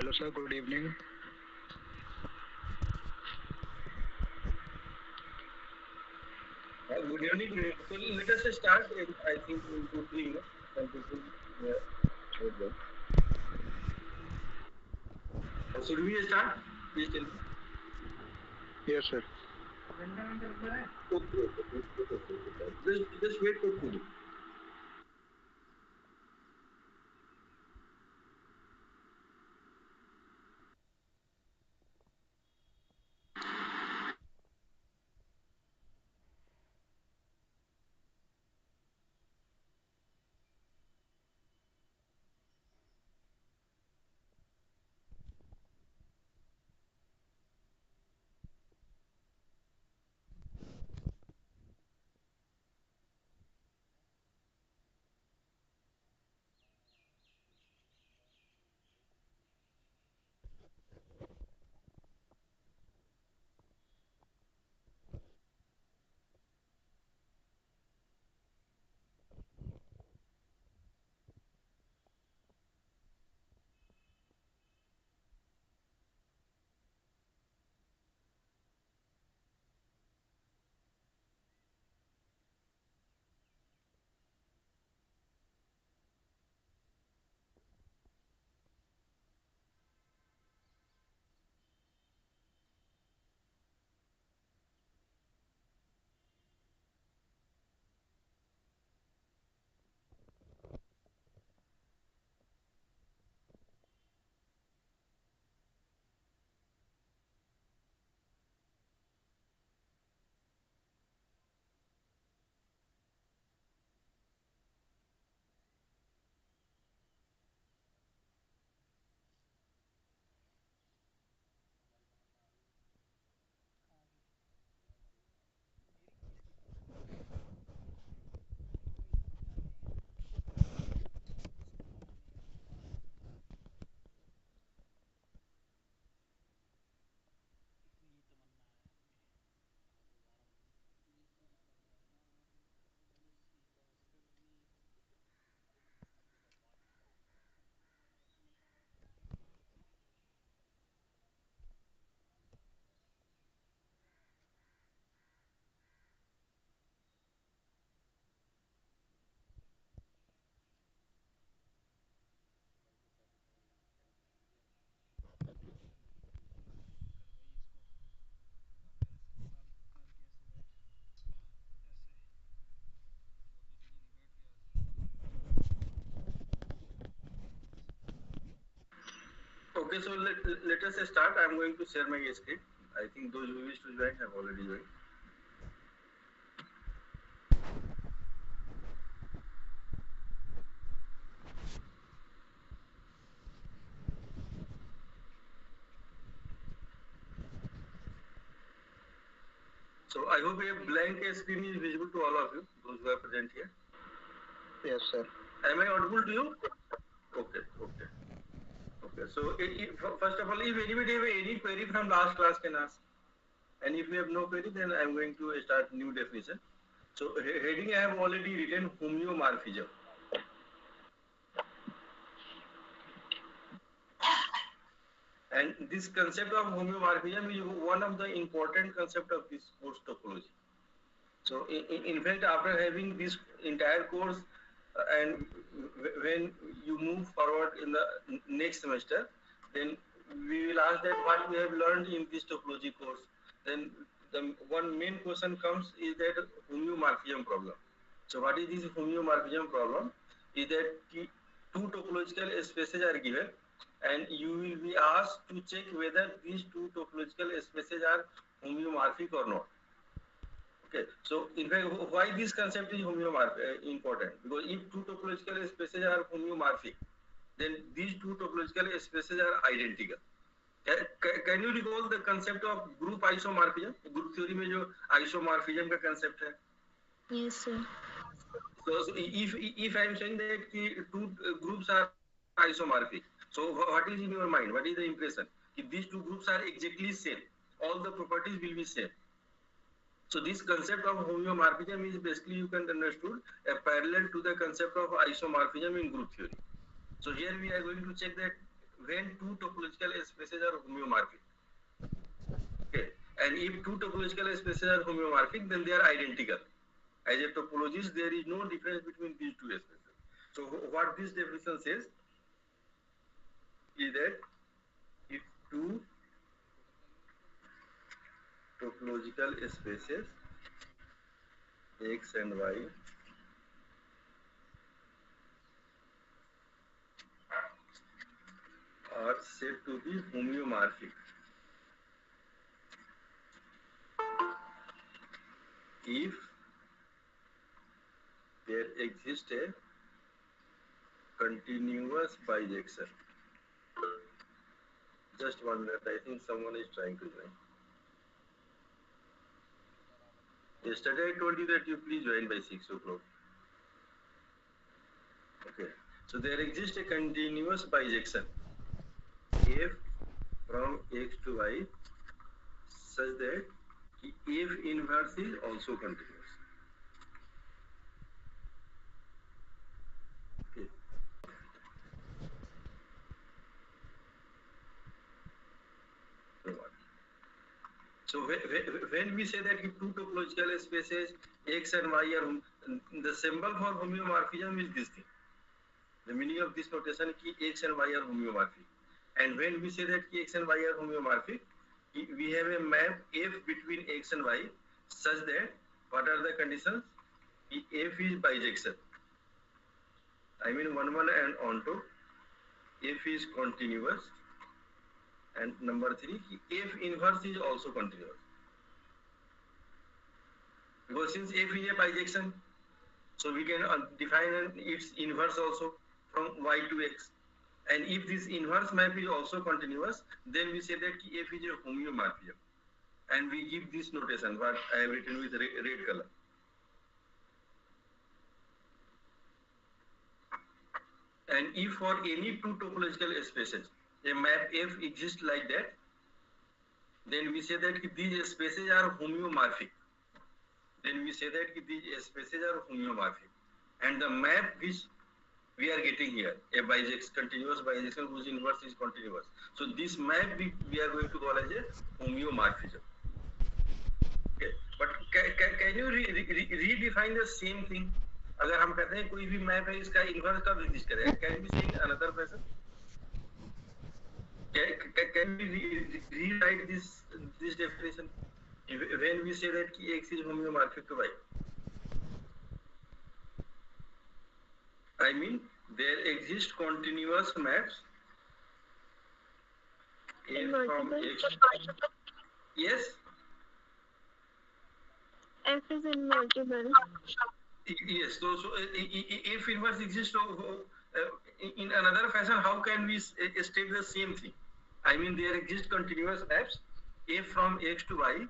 Hello, sir. Good evening. Good evening. Good evening. So let us start. I think in 2 3 minutes. Some people will join. Should we start? Please tell me. Yes, sir. Okay, okay, okay. Just wait for 2 minutes. Okay, so let us start. I am going to share my screen. I think those who wish to join have already joined. So I hope a blank screen is visible to all of you, those who are present here. Yes, sir. Am I audible to you? Okay, okay. Okay, so first of all, if anybody have any query from last class can ask. And if you have no query, then I'm going to start new definition. So heading I have already written homeomorphism. And this concept of homeomorphism is one of the important concept of this course topology. So in fact, after having this entire course and when you move forward in the next semester, then we will ask that what we have learned in this topology course. Then the one main question comes is that homeomorphism problem. So what is this homeomorphism problem? Is that two topological spaces are given and you will be asked to check whether these two topological spaces are homeomorphic or not. Okay, so in fact, why this concept is homeomorphic important? Because if two topological spaces are homeomorphic, then these two topological spaces are identical. Can you recall the concept of group isomorphism? Group theory में जो isomorphism का concept है. Yes, sir. So if I am saying that two groups are isomorphic, so what is in your mind? What is the impression? If these two groups are exactly same, all the properties will be same. So this concept of homeomorphism is basically you can understood a parallel to the concept of isomorphism in group theory. So here we are going to check that when two topological spaces are homeomorphic. Okay, and if two topological spaces are homeomorphic, then they are identical. As a topologist, there is no difference between these two spaces. So what this definition says is that if two topological spaces X and Y are said to be homeomorphic if there exists a continuous bijection. Just 1 minute, I think someone is trying to join. Yesterday I told you that you please join by 6 o'clock. Okay, so there exists a continuous bijection f from X to Y such that f inverse is also continuous. Okay. So when we say that if two topological spaces X and Y are, the symbol for homeomorphism is this thing. The meaning of this notation is X and Y are homeomorphic. And when we say that X and Y are homeomorphic, we have a map F between X and Y such that what are the conditions? F is bijection. I mean 1, 1 and onto. F is continuous. And number 3, F inverse is also continuous. Because since F is a bijection, so we can define its inverse also from Y to X. And if this inverse map is also continuous, then we say that F is a homeomorphism. And we give this notation, what I have written with red color. And if for any two topological spaces, a map F exists like that, then we say that these spaces are homeomorphic. Then we say that these spaces are homeomorphic. And the map which we are getting here, a bijection, continuous bijection whose inverse is continuous. So this map we are going to call as a homeomorphism. Okay. But can you redefine the same thing? अगर हम कहते हैं कोई भी map है इसका inverse कब exist करेगा, can we say in another fashion? Can we rewrite this definition when we say that X is homeomorphic to Y? I mean there exist continuous maps from X. Yes. F is invertible. Yes. So if inverse exists in another fashion, how can we state the same thing? I mean there exist continuous maps F from X to Y,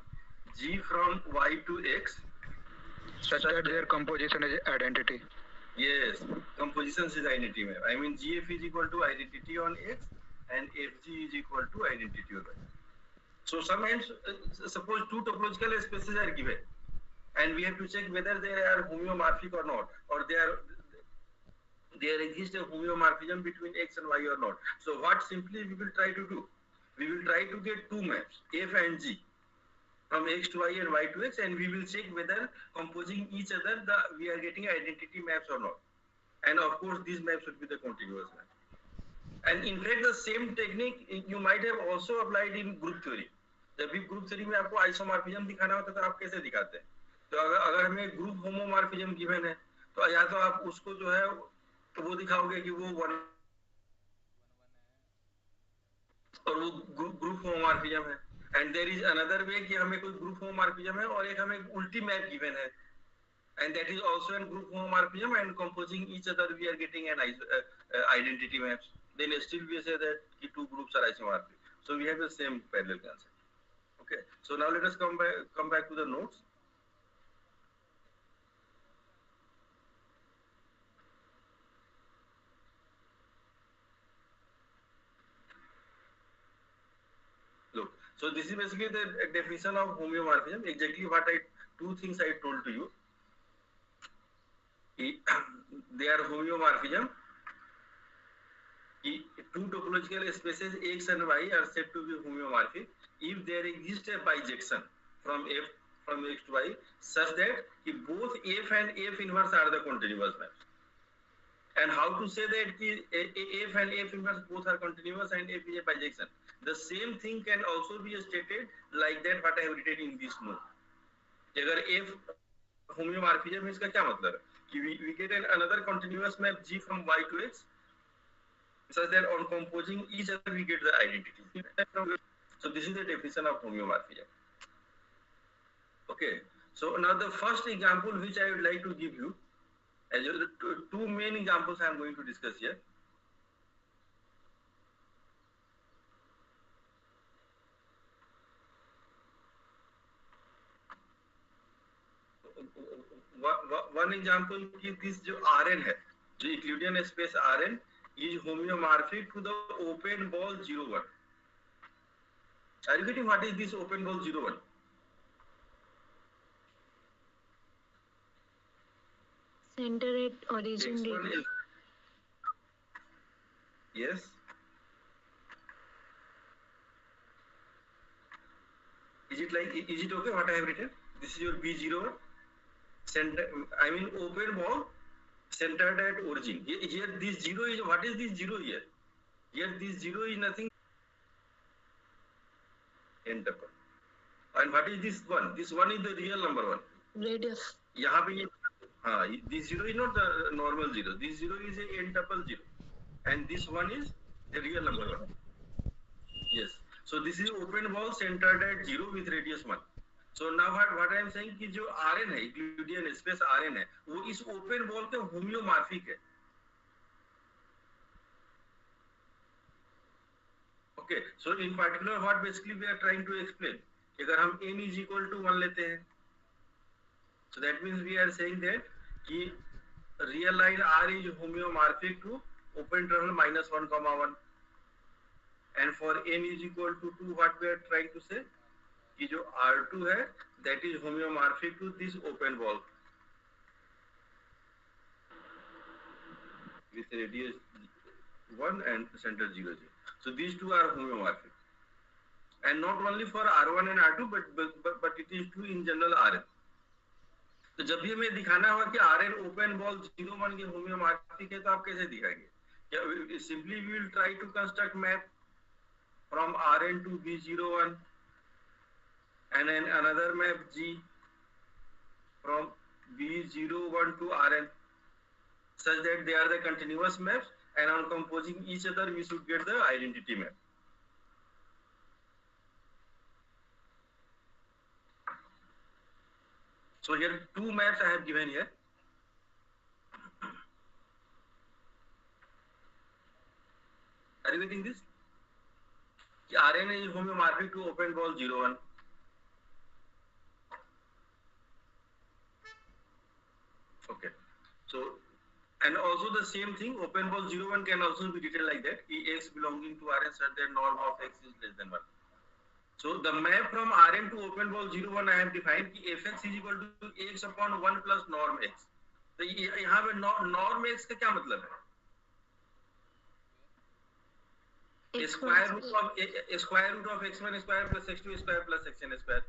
G from Y to X, such that their composition is identity. Yes, composition is identity map. I mean GF is equal to identity on X and FG is equal to identity on Y. So sometimes suppose two topological spaces are given and we have to check whether they are homeomorphic or not, or there exists a homeomorphism between X and Y or not. So what simply we will try to do? We will try to get two maps, F and G, from X to Y and Y to X, and we will check whether composing each other we are getting identity maps or not. And of course these maps should be the continuous map. And in fact the same technique you might have also applied in group theory. जब भी group theory में आपको isomorphism दिखाना होता है तो आप कैसे दिखाते हैं? तो अगर हमें ग्रुप होमोमॉर्फिज्म गिवन है तो या तो आप उसको जो है तो वो दिखाओगे कि वो वन और वो ग्रुप होमोमॉर्फिज्म है, and there is another way कि हमें कोई ग्रुप होमोमॉर्फिज्म है और एक हमें उल्टी मैप गिवन है, and that is also in group homomorphism, and composing each other we are getting an identity maps. Then still we say that the two groups are isomorphic. So we have the same parallel concept. Okay. So now let us come back to the notes. Look. So this is basically the definition of homeomorphism. Exactly what two things I told to you. They are homeomorphism two topological spaces X and Y are said to be homeomorphic if there exists a bijection from X to Y such that both F and F inverse are the continuous maps. And how to say that F and F inverse both are continuous and F is a bijection? The same thing can also be stated like that what I have written in this note. अगर F homeomorphism इसका क्या मतलब है कि we get another continuous map G from Y to X such that on composing each other we get the identity. So this is the definition of homeomorphism. Okay. So now the first example which I would like to give you, as two main examples I am going to discuss here. One example is this जो Rn है, जो Euclidean space Rn is homeomorphic to the open ball 01. Are you getting what is this open ball 01? Center at origin radius. Yes. Is it okay what I have written? This is your B01. Center, I mean open ball centered at origin. Here this 0 is, what is this 0 here? Here this 0 is nothing. N tuple. And what is this 1? This 1 is the real number 1. Radius. यहाँ पे ये, हाँ, this 0 is not the normal 0. This 0 is a n tuple 0. And this 1 is the real number 1. Yes. So this is open ball centered at 0 with radius 1. So now what I am saying कि जो Rn है, Euclidean space Rn है, वो इस open ball के homeomorphic है. Okay. So in particular, what basically we are trying to explain, अगर हम n is equal to 1 लेते हैं, so that means we are saying that कि real line R is homeomorphic to open interval -1, and for n is equal to 2, what we are trying to say कि जो R2 है that is homeomorphic to this open ball with radius 1 and center 0. So these two are homeomorphic, and not only for R1 and R2 but it is true in general Rn. तो जब भी हमें दिखाना होगा कि Rn open ball 01 के homeomorphic है तो आप कैसे दिखाएंगे? Simply we will try to construct map from Rn to B01 and then another map G from B01 to Rn such that they are the continuous maps, and on composing each other we should get the identity map. So here two maps I have given here. Are you getting this? Rn is homeomorphic to open ball 01. Okay. So, and also the same thing, open ball 01 can also be written like that. X belonging to Rn such that norm of X is less than 1. So the map from Rn to open ball 01 I have defined कि Fx is equal to X upon 1 plus norm X. तो यहाँ पे norm X का क्या मतलब है? Square root of x1 square plus x2 square plus xn square.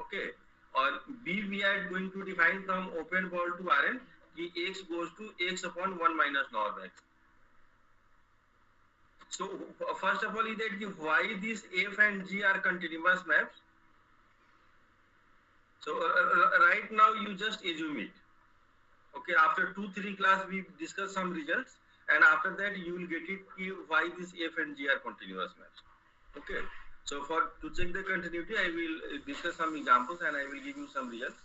Okay. और B we are going to define from open ball to Rn कि X goes to X upon 1 minus norm X. So first of all is that why these F and G are continuous maps. So right now you just assume it. Okay, after 2-3 class we discuss some results, and after that you will get it why these F and G are continuous maps. Okay, so to check the continuity I will discuss some examples and I will give you some results.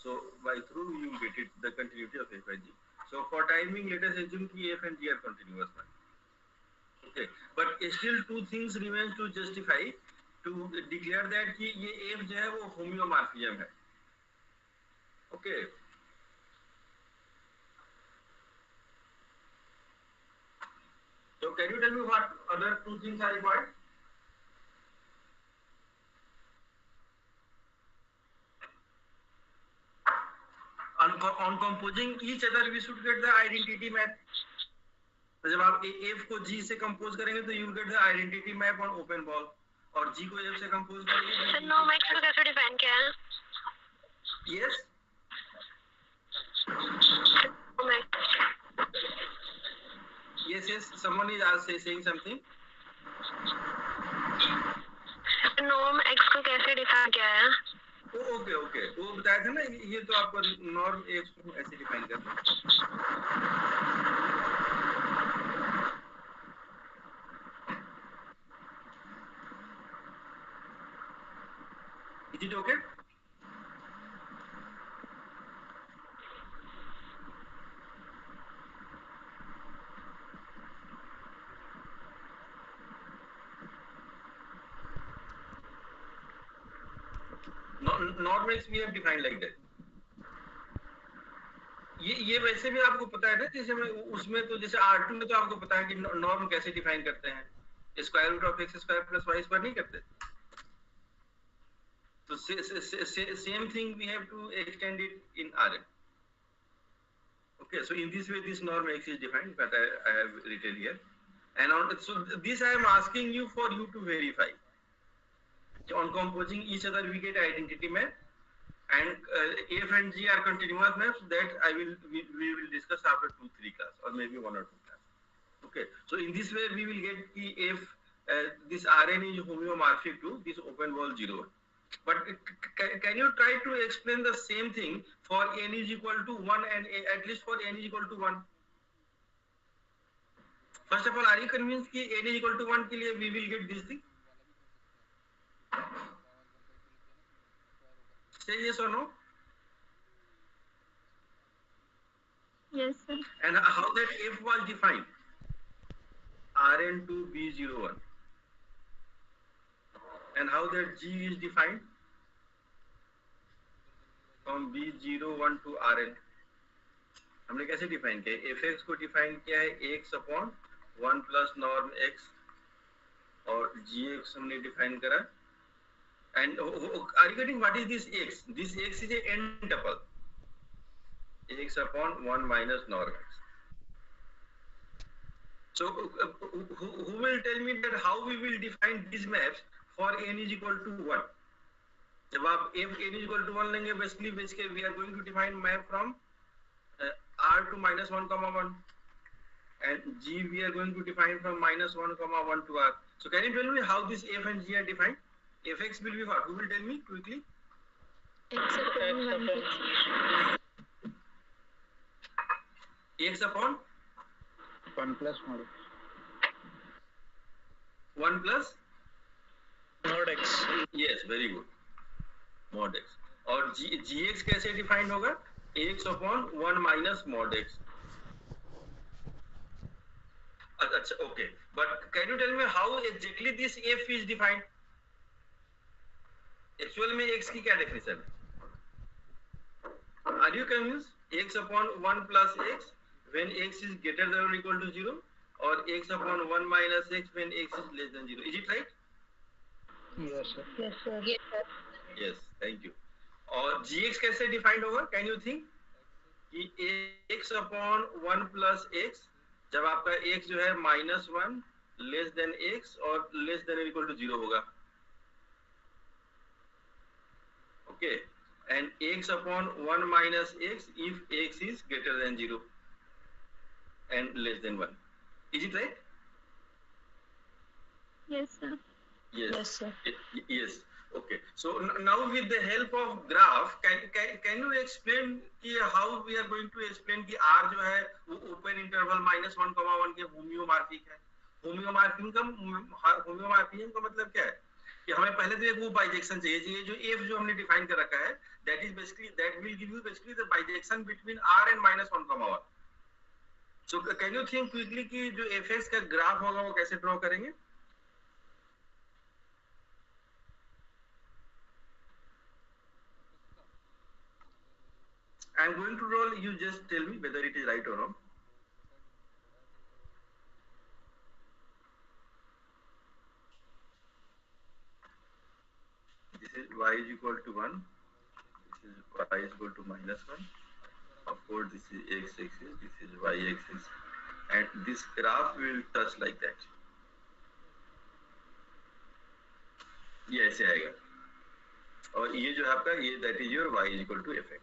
So by through you will get it the continuity of F and G. So for timing let us assume कि F and G are continuous maps. Okay, but still two things remains to justify to declare that कि ये F जो है वो homeomorphism है. Okay. So can you tell me what other two things are required? On composing each other we should get the identity map. तो जब आप f को g से कंपोज करेंगे तो you will get the identity map on open ball, और g को f से कंपोज करेंगे सर नॉर्म एक्स को कैसे डिफाइन किया है? Yes yes someone is saying something. Norm x को कैसे डिफाइन किया है? ओके वो बताया था ना, ये तो आपको नॉर्म एक्स को ऐसे डिफाइन करना है. Is it okay? Norm x we have defined like that. ये वैसे भी आपको पता है ना, जैसे मैं उसमें तो जैसे R2 में तो आपको पता है कि नॉर्म कैसे डिफाइन करते हैं, square root of x square plus y square नहीं करते. तो same thing we have to extend it in Rn. Okay, so in this way this norm x is defined, but I have written here, and so this I am asking you for you to verify. So on composing each other we get identity map, and f and g are continuous maps that we will discuss after 2-3 class, or maybe 1 or 2 class. Okay, so in this way we will get the if this Rn is homeomorphic to this open ball 0. But can you try to explain the same thing for n is equal to 1 and at least for n is equal to 1? First of all, are you convinced कि n is equal to 1 के लिए we will get this thing? Say yes or no? Yes sir. And how that f was defined? Rn to b01. And how that g is defined? From b01 to Rn. हमने कैसे define किया? fx को define किया है x upon 1 plus norm x, और gx हमने define करा. And are you getting what is this x? This x is a n tuple, x upon 1 minus norm x. So who will tell me that how we will define these maps for n is equal to 1? जब आप f n is equal to 1 लेंगे, basically we are going to define map from r to minus 1 comma 1, and g we are going to define from minus 1 comma 1 to r. So can you tell me how this f and g are defined? fx will be what? Who will tell me quickly? X upon 1 plus x upon 1 plus mod 1 plus mod x. yes, very good, mod x. और gx कैसे defined होगा? x upon 1 minus mod x. अच्छा, okay, but can you tell me how exactly this f is defined? Actual में x की क्या definition है? Are you convinced? x upon 1 plus x when x is greater than or equal to 0, or x upon 1 minus x when x is less than 0. Is it right? Yes sir. Yes sir. Yes sir. Yes, thank you. और gx कैसे defined होगा? Can you think कि x upon 1 plus x, जब आपका x जो है -1 less than x और less than equal to 0 होगा. Okay, and x upon 1 minus x if x is greater than 0 and less than 1. Is it right? Yes sir. Yes. Yes sir. Yes. Okay. So now with the help of graph, can you explain कि how we are going to explain कि r जो है वो open interval -1, 1 के होम्योमॉर्फिक है. होम्योमॉर्फिज्म का मतलब क्या है? कि हमें पहले तो एक वो बाइजेक्शन चाहिए, जो f जो हमने डिफाइन कर रखा है, that will give you basically the bijection between r and -1, 1. So can you think quickly कि जो fx का ग्राफ होगा वो कैसे ड्रॉ करेंगे? I am going to draw, you just tell me whether it is right or wrong. This is y is equal to 1, this is y is equal to -1. Of course, this is x axis, this is y axis, and this graph will touch like that. ये ऐसे आएगा और ये जो है आपका ये that is your y is equal to fx,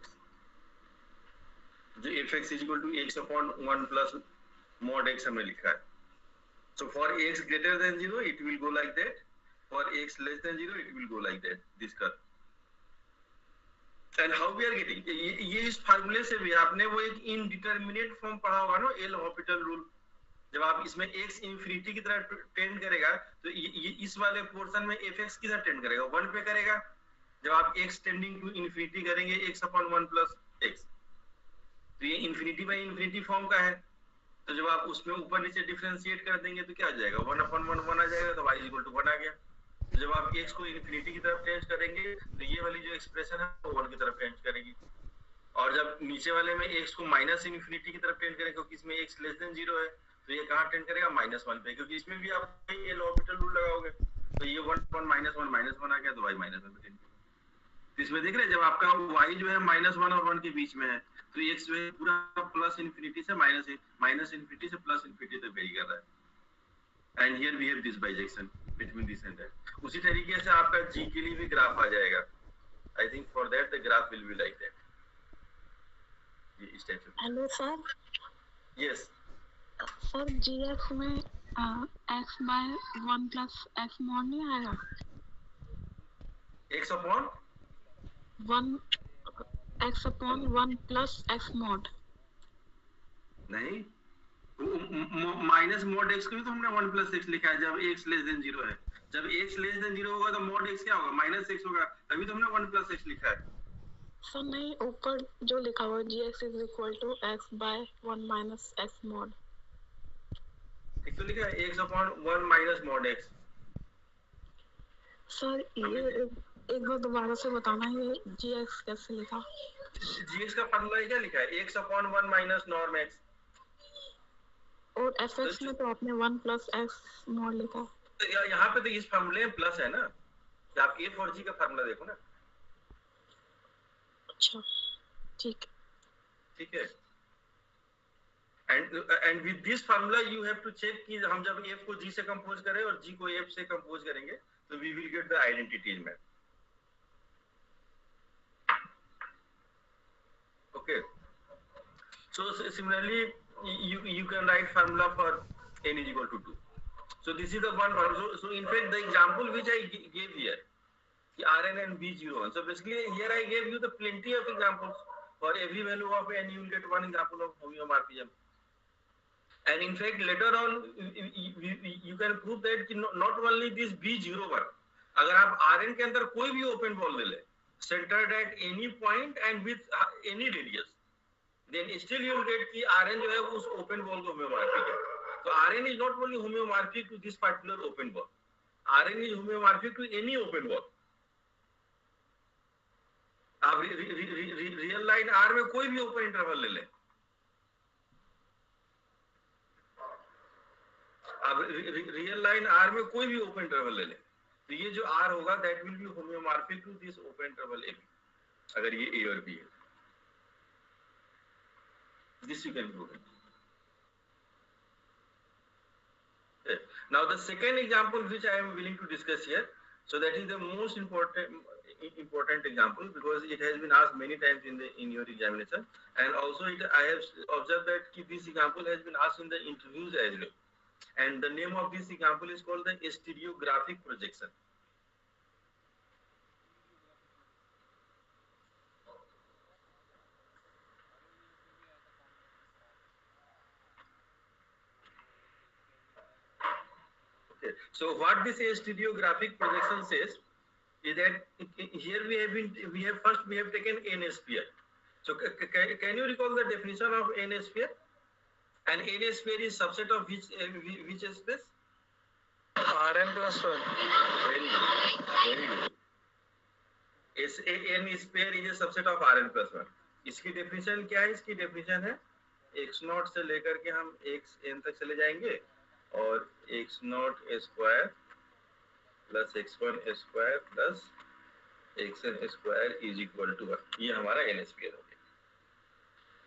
जो fx is equal to x upon 1 plus mod x हमने लिखा है. So for x greater than 0 it will go like that, for x less than 0 it will go like that, this curve. And how we are getting ये इस फार्मूले से भी आपने वो एक इनडिटरमिनेट फॉर्म पढ़ा होगा ना, एल हॉस्पिटल रूल. जब आप इसमें x इंफिनिटी की तरफ टेंड करेगा तो ये इस वाले पोर्शन में fx की तरफ टेंड करेगा, 1 पे करेगा. जब आप x टेंडिंग टू इंफिनिटी करेंगे x अपॉन 1 प्लस x, तो ये इंफिनिटी बाय इंफिनिटी फॉर्म का है. तो जब आप उसमें ऊपर नीचे डिफरेंशिएट कर देंगे तो क्या आ जाएगा, 1 अपॉन 1 1 आ जाएगा, तो y इक्वल टू 1 आ गया. तो जब आप x को इंफिनिटी की तरफ टेंड करेंगे तो ये वाली जो एक्सप्रेशन है वो 1 की तरफ टेंड करेगी. और जब नीचे वाले में x को माइनस इंफिनिटी की तरफ टेंड करेंगे क्योंकि इसमें x लेस देन 0 है, तो ये कहां टेंड करेगा, -1 पे, क्योंकि इसमें भी आप ये लॉपिटल रूल लगाओगे. तो ये 1 1 -1 आ गया, तो y -1 पे टेंड. तो इसमें देख रहे हैं जब आपका y जो है -1 और 1 के बीच में है तो x जो है पूरा प्लस इंफिनिटी से माइनस इंफिनिटी से प्लस इंफिनिटी तक वेरी कर रहा है. And here we have this bijection between this and that. उसी तरीके से आपका g के लिए भी ग्राफ आ जाएगा. I think for that the graph will be like that. ये इस टाइप से. Hello sir. Yes sir gx में x by 1 plus x mod नहीं आएगा, x upon 1 plus x mod. नहीं, माइनस मॉड x को भी तो हमने 1 प्लस x लिखा है जब x लेस देन 0 है. जब x लेस देन 0 होगा तो मॉड x क्या होगा, माइनस x होगा, तभी तो हमने 1 प्लस x लिखा है. सर नहीं, ऊपर जो लिखा हुआ है gx is equal to x by 1 minus x mod. एक तो लिखा है x upon 1 minus mod x. Sir ये एक बार दोबारा से बताना, ये gx कैसे लिखा. gx का फार्मूला क्या लिखा है, x upon 1 minus norm x. और fx में तो आपने 1 प्लस x मॉड लिखा. तो यहाँ पे तो इस फार्मूले में प्लस है ना, तो आप a for g का फार्मूला देखो ना. अच्छा ठीक है. And with this formula you have to check कि हम जब f को g से कंपोज करें और g को f से कंपोज करेंगे तो we will get the identity map. Okay, so similarly you can write formula for n is equal to 2. So this is the one formula. So in fact the example which I gave here, Rn and B01. So basically here I gave you the plenty of examples. For every value of n you will get one example of homeomorphism. And in fact later on you can prove that not only this B01, अगर आप Rn के अंदर कोई भी open ball ले ले, centered at any point and with any radius, then still you will get कि Rn जो है उस open ball को homeomorphic है. So Rn is not only homeomorphic to this particular open ball, Rn is homeomorphic to any open ball. आप real line R में कोई भी ओपन इंटरवल ले लें, आप रियल लाइन R में कोई भी ओपन इंटरवल ले लें, तो ये जो R होगा that will be homomorphic to this open interval AB, अगर ये A और B है. This you can prove it. Okay. Now the second example which I am willing to discuss here, so that is the most important example because it has been asked many times in your examination, and also I have observed that this example has been asked in the interviews as well. And the name of this example is called the stereographic projection. Okay. So what this stereographic projection says is that here we have taken n sphere. So can you recall the definition of n sphere? And n sphere is subset of which space? Rn plus 1. Very good. n sphere is a subset of Rn plus 1. इसकी definition क्या है? इसकी definition है x0 से लेकर के हम xn तक चले जाएंगे और x0 square plus x1 square plus xn square is equal to 1. ये हमारा n स्फीयर हो गया.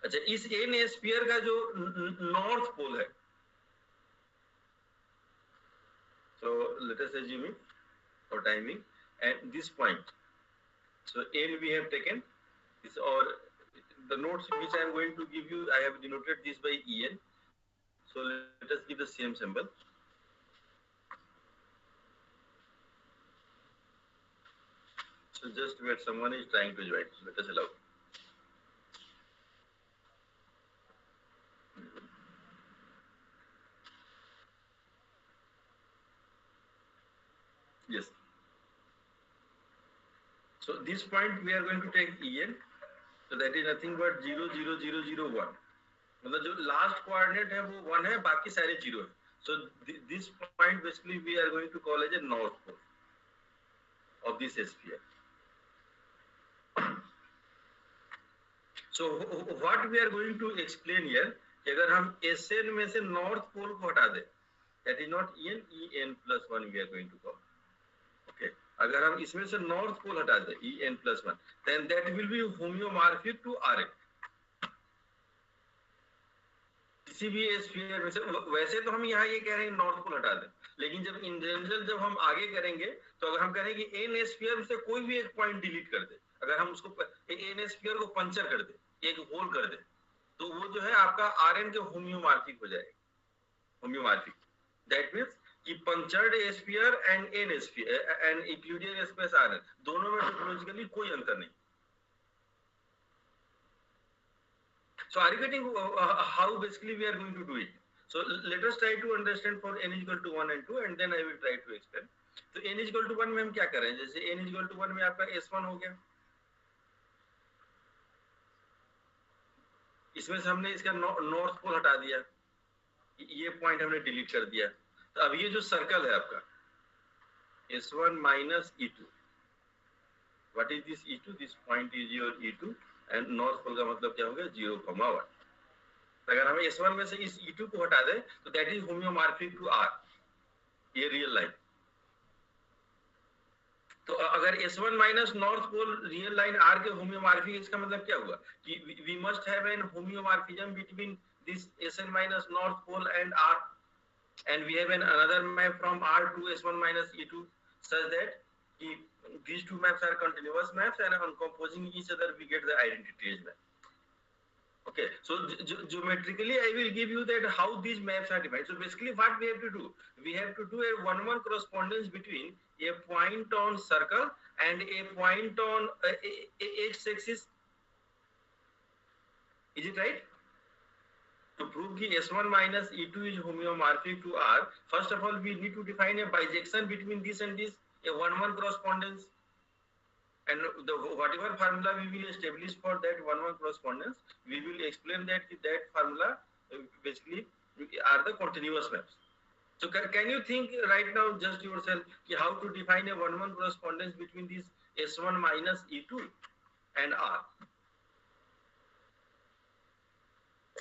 अच्छा, इस n स्फीयर का जो नॉर्थ पोल है let us assume it for timing, and this point. So N we have taken this, or the notes which I am going to give you, I have denoted this by En. So let us give the same symbol. So just wait, someone is trying to join. Let us allow. Yes. So this point we are going to take En. So that is nothing but 0, 0, 0, 0, 1. मतलब जो last coordinate है वो 1 है, बाकी सारे 0 है. So this point basically we are going to call as a north pole of this sphere. So what we are going to explain here, कि अगर हम SN में से north pole को हटा दें, that is not En, En plus 1 we are going to call. Okay. अगर हम इसमें से north pole हटा दें, En plus 1, then that will be homeomorphic to Rn. किसी भी स्फीयर में से, वैसे तो हम यहाँ ये कह रहे हैं नॉर्थ पोल हटा दें, लेकिन जब इन जनरल जब हम आगे करेंगे तो अगर हम करें कि एन स्फीयर में से कोई भी एक पॉइंट डिलीट कर दे, अगर हम उसको एन स्फीयर को पंचर कर दे, एक होल कर दे, तो वो जो है आपका आरएन के होम्योमॉर्फिक हो जाएगा. होम्योमॉर्फिक दैट मींस कि punctured sphere and n sphere and Euclidean space R n दोनों में टोपोलॉजिकली कोई अंतर नहीं. So are you getting how basically we are going to do it? So let us try to understand for n is equal to 1 and 2, and then I will try to explain. तो n is equal to 1 में हम क्या कर रहे हैं? जैसे n is equal to 1 में आपका s1 हो गया, इसमें से हमने इसका नॉर्थ पोल हटा दिया, ये पॉइंट हमने डिलीट कर दिया. तो अब ये जो सर्कल है आपका s1 minus e2, what is this e2? This point is your e2, and north pole का मतलब क्या हो गया? 0,1. अगर हम S1 में से इस E2 को हटा दें तो that is homeomorphic to R, ये रियल लाइन. तो अगर S1 minus north pole real line R के होम्योमॉर्फिक, इसका मतलब क्या हुआ कि we must have an homeomorphism between this SN minus north pole and R, and we have an another map from R to S1 minus E2 such that these two maps are continuous maps, and on composing each other we get the identity edge map. Okay, so geometrically I will give you that how these maps are defined. So basically what we have to do, we have to do a 1-1 correspondence between a point on circle and a point on x-axis. Is it right? To prove that S1 minus E2 is homeomorphic to R, first of all we need to define a bijection between this and this, a 1-1 correspondence, and whatever formula we will establish for that 1-1 correspondence, we will explain that that formula basically are the continuous maps. So can you think right now just yourself how to define a 1-1 correspondence between this S1 minus E2 and R?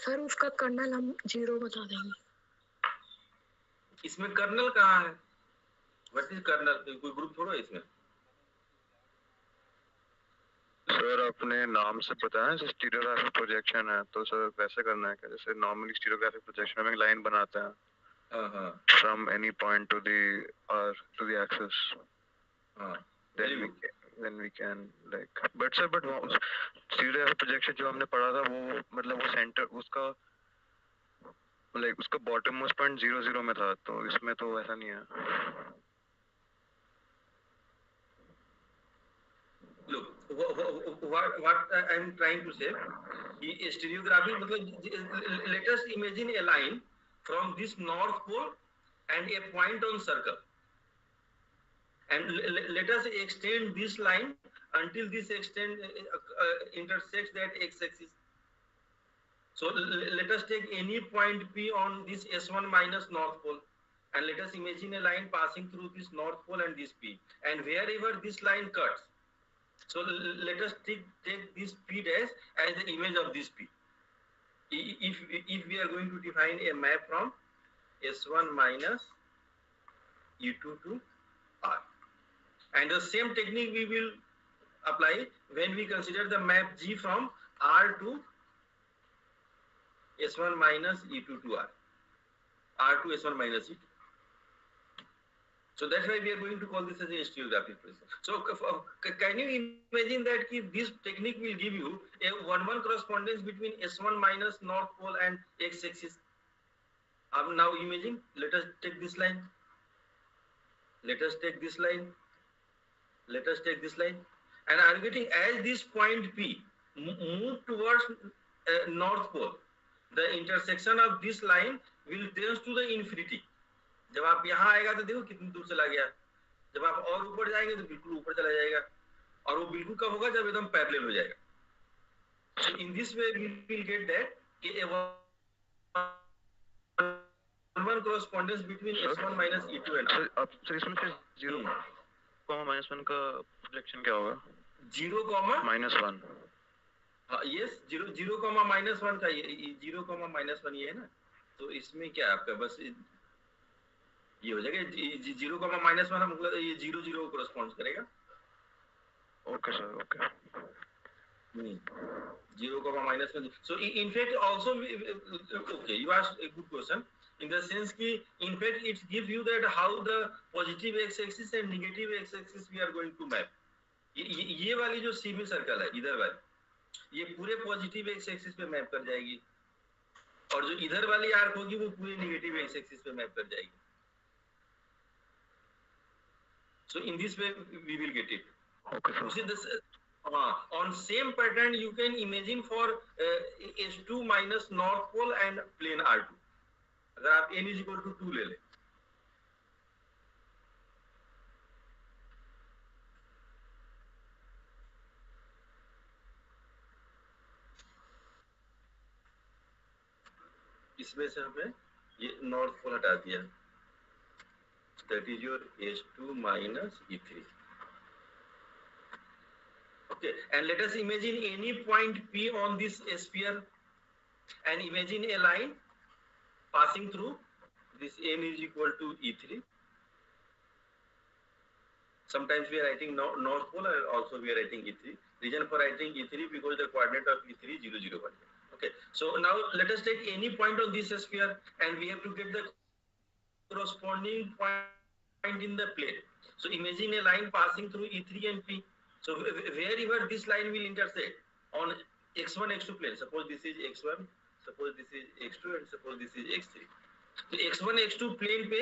Sir उसका kernel हम 0 बता देंगे. इसमें kernel कहाँ है? What is kernel? कोई group थोड़ा है इसमें. सर अपने नाम से बताएं, जैसे स्टीरियोग्राफिक प्रोजेक्शन है तो सर वैसे करना है क्या? जैसे नॉर्मली स्टीरियोग्राफिक प्रोजेक्शन में एक लाइन बनाते हैं from any point two the axis, then we can like but stereographic projection जो हमने पढ़ा था वो मतलब वो सेंटर उसका लाइक उसका बॉटम मोस्ट पॉइंट 0 0 में था, तो इसमें तो ऐसा नहीं है. Look, what I am trying to say, stereography मतलब let us imagine a line from this north pole and a point on circle, and let us extend this line until this intersects that x-axis. So let us take any point P on this S1 minus north pole, and let us imagine a line passing through this north pole and this P, and wherever this line cuts, so let us take this P dash as the image of this P. If we are going to define a map from S1 minus E2 to R, and the same technique we will apply when we consider the map G from R to S1 minus E2 to R to S1 minus E2. So that's why we are going to call this as a stereographic projection. So can you imagine that this technique will give you a 1-1 correspondence between S1 minus north pole and x-axis? Now imagine, let us take this line. Let us take this line. Let us take this line. And I am getting as this point P move towards north pole, the intersection of this line will tends to the infinity. जब आप यहाँ आएगा तो देखो कितनी दूर चला गया, जब आप और ऊपर जाएंगे तो बिल्कुल ऊपर चला जाएगा, और वो बिल्कुल कब होगा जब एकदम पैरेलल हो जाएगा. So in this way we will get that a 1-1 correspondence between S1 minus E2 and R. Sir इसमें फिर 0, -1 का प्रोजेक्शन क्या होगा? 0, -1. यस 0, -1 का ये 0, -1 ये है ना. तो इसमें क्या आपका बस ये हो जाएगा 0, -1 हम ये 0, 0 कोरेस्पॉन्ड करेगा. Okay sir, okay. 0, -1. So in fact also okay, you asked a good question in the sense ki in fact it gives you that how the positive x-axis and negative x-axis we are going to map. ये वाली जो semi circle है इधर वाली, ये पूरे positive x axis पे map कर जाएगी, और जो इधर वाली आर्क होगी वो पूरे नेगेटिव एक्स एक्सिस पे मैप कर जाएगी. So in this way we will get it. Okay, sir. See this on same pattern you can imagine for S2 minus north pole and plane R2. अगर आप n is equal to 2 ले ले, इसमें से हमें ये नॉर्थ पोल हटा दिया, that is your S2 minus E3. Okay, and let us imagine any point P on this sphere and imagine a line passing through this n is equal to E3. Sometimes we are writing north pole and also we are writing E3. Reason for writing E3 because the coordinate of E3 is 0, 0, 1. Okay, so now let us take any point on this sphere and we have to get the corresponding point in the plane. So imagine a line passing through E3 and P. So wherever this line will intersect on x1 x2 plane, suppose this is x1, suppose this is x2 and suppose this is x3. तो x1 x2 plane पे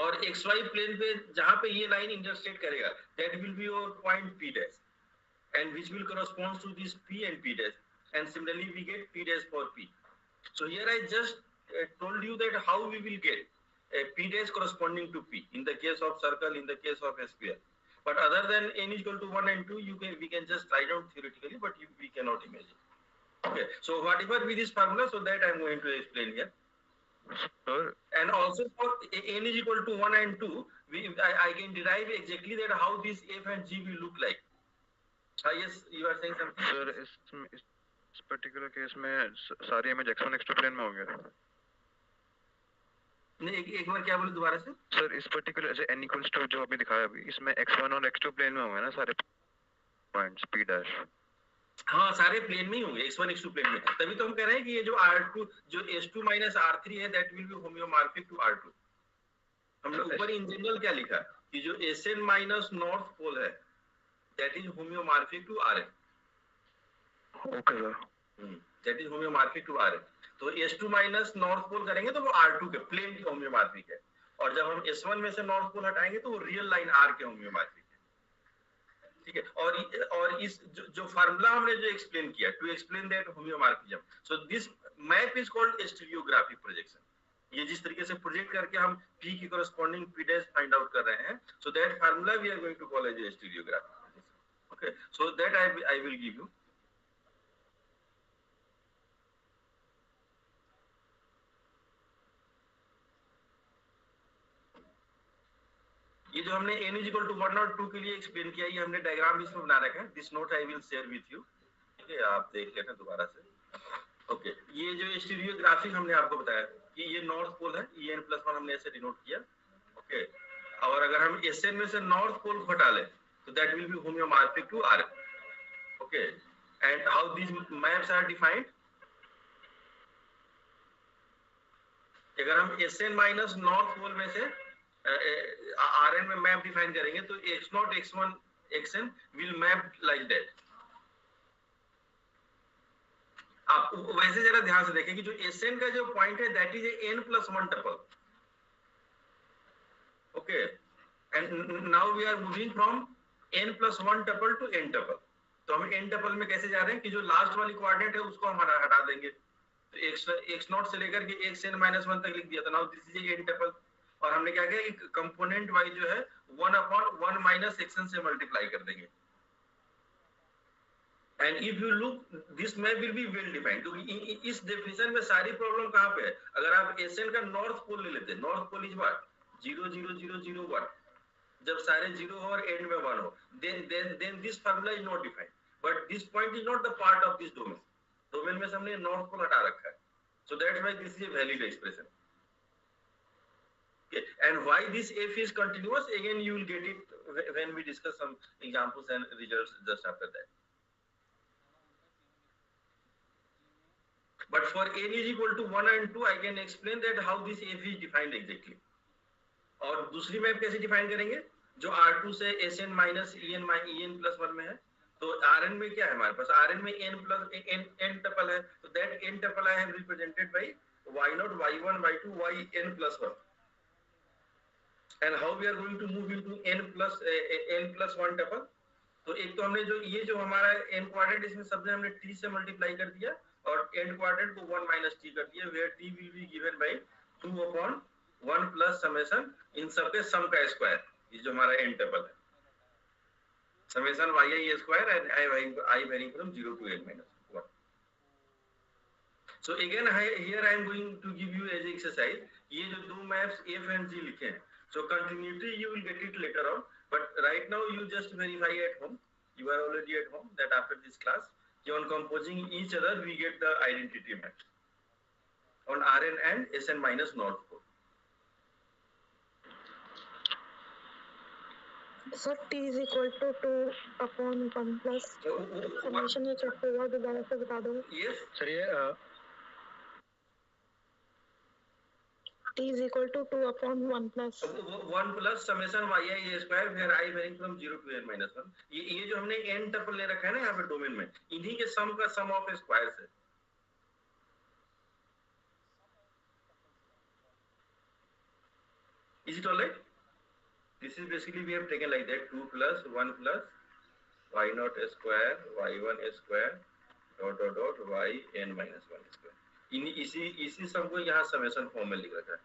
और xy plane पे जहाँ पे ये line intersect करेगा, that will be your point P dash, and which will correspond to this P and P dash, and similarly we get P dash for P. So here I just told you that how we will get P dash corresponding to P in the case of circle, in the case of a sphere. But other than n is equal to 1 and 2, we can just write down theoretically, but we cannot imagine. Okay, so whatever with this formula, so that I am going to explain here. Sure. And also for n is equal to 1 and 2, I can derive exactly that how this f and g will look like. Yes, you are saying something. Sir, इस particular case में सारी image x1 x2 plane में हो गया. नहीं, एक बार क्या बोले दोबारा से. सर इस पर्टिकुलर जैसे n equals to जो अभी दिखाया अभी, इसमें x1 और x2 प्लेन में होंगे ना सारे पॉइंट्स p डैश. हाँ, सारे प्लेन में ही होंगे, x1 x2 प्लेन में. तभी तो हम कह रहे हैं कि ये जो R2 जो S2 minus R3 है, that will be homeomorphic to R2. हमने ऊपर इन जनरल क्या लिखा कि जो Sn minus north pole है, that is homeomorphic to Rn. Okay sir. That is homeomorphic to Rn. तो S2 माइनस नॉर्थ पोल करेंगे तो वो R2 के प्लेन के होम्योमॉर्फिक है, और जब हम S1 में से नॉर्थ पोल हटाएंगे तो वो रियल लाइन R के होम्योमॉर्फिक है. ठीक है, और इस जो फार्मूला हमने जो एक्सप्लेन किया to explain that homeomorphism, so this map is called stereographic projection. ये जिस तरीके से प्रोजेक्ट करके हम P की corresponding P dash find out कर रहे हैं, so that formula we are going to call as stereographic projection. Okay, so that I will give you. ये जो हमने n is equal to 1 और 2 के लिए एक्सप्लेन किया, ये हमने डायग्राम इसमें बना रखा है. This note I will share with you. ठीक है, आप देख लेना दोबारा से. ओके, ये जो स्टीरियोग्राफिक हमने आपको बताया कि ये नॉर्थ पोल है, En+1 हमने ऐसे डिनोट किया. ओके, और अगर हम Sn में से नॉर्थ पोल को हटा लें तो that will be homeomorphic to R. Okay, and how these maps are defined. अगर हम Sn माइनस नॉर्थ पोल में से Rn में मैप डिफाइन करेंगे तो x0 x1 xn will map like that. आप वैसे जरा ध्यान से देखें कि जो Sn का जो पॉइंट है that is n+1 tuple. Okay, and now we are moving from n+1 tuple to n tuple. तो हम n टपल में कैसे जा रहे हैं कि जो लास्ट वाली कोऑर्डिनेट है उसको हम हटा देंगे. तो x0 से लेकर के xn-1 तक लिख दिया. तो now this is n tuple. और हमने क्या किया, एक कंपोनेंट वाइज जो है 1/1 - xn से मल्टीप्लाई कर देंगे. And if you look this map will be well defined. तो इस डेफिनेशन में सारी प्रॉब्लम कहां पे है? अगर आप एसएन का नॉर्थ पोल ले लेते हैं, नॉर्थ पोल इज व्हाट 0 0 0 0 1. जब सारे 0 हो और एंड में 1 हो, then this formula is not defined. But this point is not the part of this domain. Domain में हमने नॉर्थ पोल हटा रखा है. So that's why this is a valid expression. Okay. And why this f is continuous? Again, you will get it when we discuss some examples and results just after that. But for n is equal to 1 and 2, I can explain that how this f is defined exactly. और दूसरी map कैसे define करेंगे? जो R2 से Sn minus En+1 में है. तो Rn में क्या है हमारे पास? Rn में n टपल है. तो that n tuple I have represented by y0, y1, y2, yn+1. And how we are going to move into n+1 tuple? तो एक तो हमने ये जो हमारा n क्वाड्रेंट, इसमें सबसे हमने t से मल्टीप्लाई कर दिया और n क्वाड्रेंट को 1 - t कर दिया, where t will be given by 2/1 plus summation इन सबके सम का स्क्वायर. ये जो हमारा n टपल है, summation yi square and I varying from 0 to n-1. So again here I am going to give you as exercise ये जो दो maps f and g लिखे हैं. So continuity you will get it later on, but right now you just verify at home. You are already at home that after this class, on composing each other we get the identity map on Rn and Sn minus north pole. Sir t is equal to 2/1 plus summation. ये chapter हुआ, दोबारा से बता दो. Yes sir ये t is equal to 2/1 plus 1 plus summation yi square where I varying from 0 to n-1. ये जो हमने n टपल ले रखा है ना यहाँ पे डोमेन में, इन्हीं के सम का सम ऑफ स्क्वायर्स है. Is it all right? This is basically we have taken like that 2 plus 1 plus y0 square y1 square dot dot dot yn-1 square. इसी सम को यहाँ समेशन फॉर्म में लिख रखा है.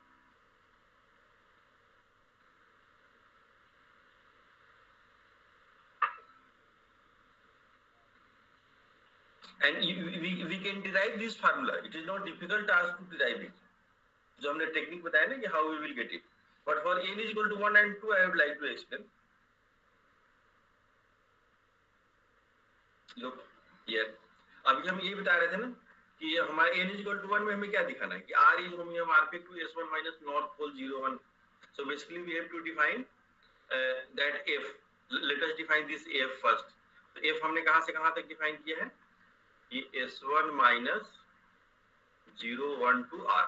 And we can derive this formula. It is not difficult task to derive it. जो हमने technique बताया ना कि how we will get it. But for n is equal to 1 and 2, I would like to explain. Look here. अभी हम ये बता रहे थे ना कि हमारे n is equal to 1 में हमें क्या दिखाना है कि r is homogeneous r to s1 minus north pole 0 1. So basically we have to define that f. Let us define this f first. तो f हमने कहाँ से कहाँ तक डिफाइन किया है? ये s1 minus 0 1 to r.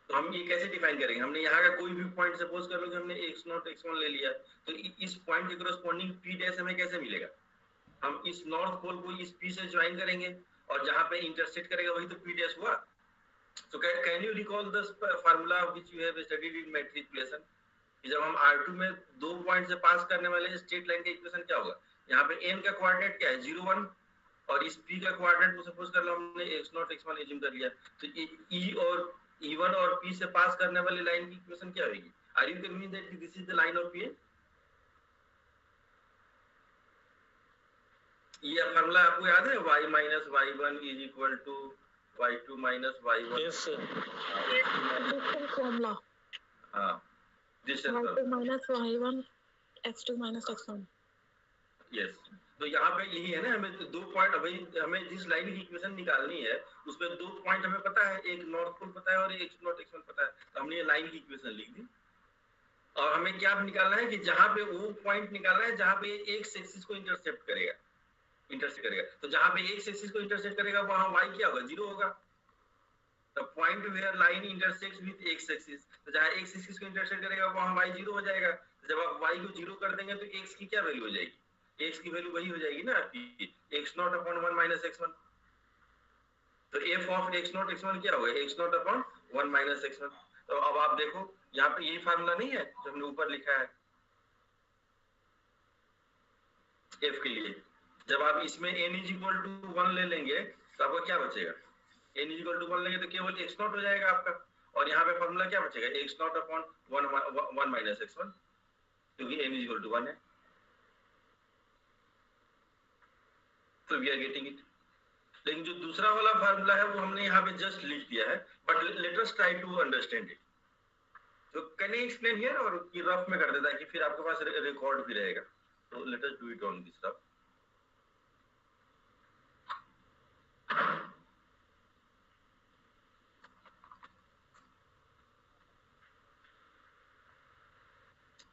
तो हम ये कैसे डिफाइन करेंगे? हमने यहाँ का कोई भी पॉइंट सपोज कर लो कि हमने x0 x1 ले लिया, तो इस पॉइंट के कोरोस्पोंडिंग p डैश हमें कैसे मिलेगा? हम इस नॉर्थ पोल को इस p से ज्वाइन करेंगे और जहां पे इंटरसेक्ट करेगा वही तो p डैश हुआ. So can you recall the formula which you have studied in matriculation? कि जब हम R2 में दो पॉइंट से पास करने वाले स्ट्रेट लाइन का इक्वेशन क्या होगा? यहाँ पे n का कोऑर्डिनेट क्या है? 0 1 और इस p का कोऑर्डिनेट को सपोज कर लो हमने x0 x1 एज्यूम कर लिया, तो e और E1 और P से पास करने वाली लाइन की इक्वेशन क्या होगी? Are you convinced that this is the line of P? ये फॉर्मूला आपको याद है? y minus y1 is equal to y2 minus y1. yes sir. Different formula. हाँ, this is y2 minus y1 x2 minus x1. yes. तो यहाँ पे यही है ना, हमें दो पॉइंट, हमें जिस लाइन की इक्वेशन निकालनी है उसमें दो पॉइंट हमें पता है, एक नॉर्थ पोल पता है और एक x0 x1 पता है. तो हमने ये लाइन की इक्वेशन लिख दी और हमें क्या निकालना है कि जहाँ पे वो पॉइंट निकालना है जहाँ पे एक एक्सिस को इंटरसेक्ट करेगा. तो जहाँ पे एक एक्सिस को इंटरसेक्ट करेगा वहाँ y क्या होगा? 0 होगा. The point where line intersects with x axis, तो जहां एक्स एक्सिस को इंटरसेक्ट करेगा वहां y 0 हो जाएगा। जब आप y को 0 कर देंगे तो x की क्या वैल्यू हो जाएगी, x की वैल्यू वही हो जाएगी ना आपकी x not upon 1 minus x1। तो f of x not x1 क्या होगा, x not upon 1 minus x1। तो अब आप देखो यहाँ पे यही फार्मूला नहीं है जो हमने ऊपर लिखा है f के लिए। जब आप इसमें n इज इक्वल टू 1 ले लेंगे तो आपका क्या बचेगा, n इज इक्वल टू 1 लेंगे तो केवल x नॉट हो जाएगा आपका, और यहाँ पे फार्मूला क्या बचेगा, x not upon 1 minus x1, क्योंकि n इज इक्वल टू 1 है। तो वी आर गेटिंग इट। लेकिन जो दूसरा वाला फार्मूला है वो हमने यहाँ पे जस्ट लिख दिया है, but let us try to understand it. तो कैन यू एक्सप्लेन हियर, और की रफ में कर देता है कि फिर आपके पास रिकॉर्ड भी रहेगा। तो let us do it on this rough.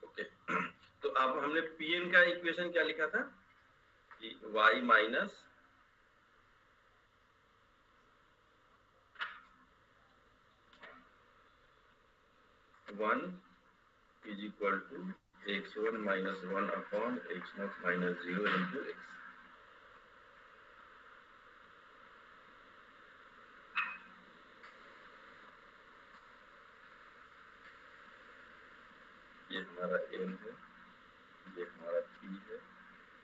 Okay तो अब हमने pn का इक्वेशन क्या लिखा था कि y minus one is equal to x1 minus 1 upon x0 minus 0 into x। ये हमारा n है, ये हमारा p है,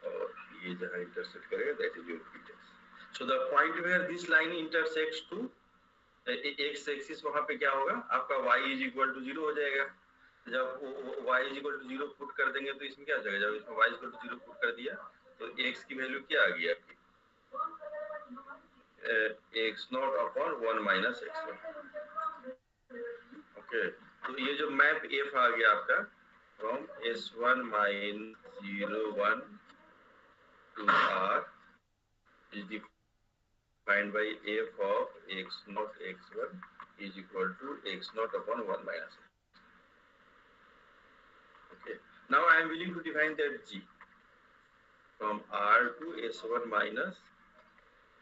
और ये जहाँ इंटरसेक्ट करेगा that is your p test. So the point where this line intersects to x axis, वहां पे क्या होगा आपका y इज इक्वल टू 0 हो जाएगा। जब y is equal to 0 put कर देंगे तो इसमें क्या हो जाएगा, जब इसमें y is equal to 0 put कर दिया तो x की वैल्यू क्या आ गई आपकी, x not upon 1 minus x1। Okay तो ये जो मैप f आ गया आपका from s1 minus 0 1 to r is defined by f of x naught x1 is equal to x naught upon 1 minus x. Okay. Now I am willing to define that g from r to s1 minus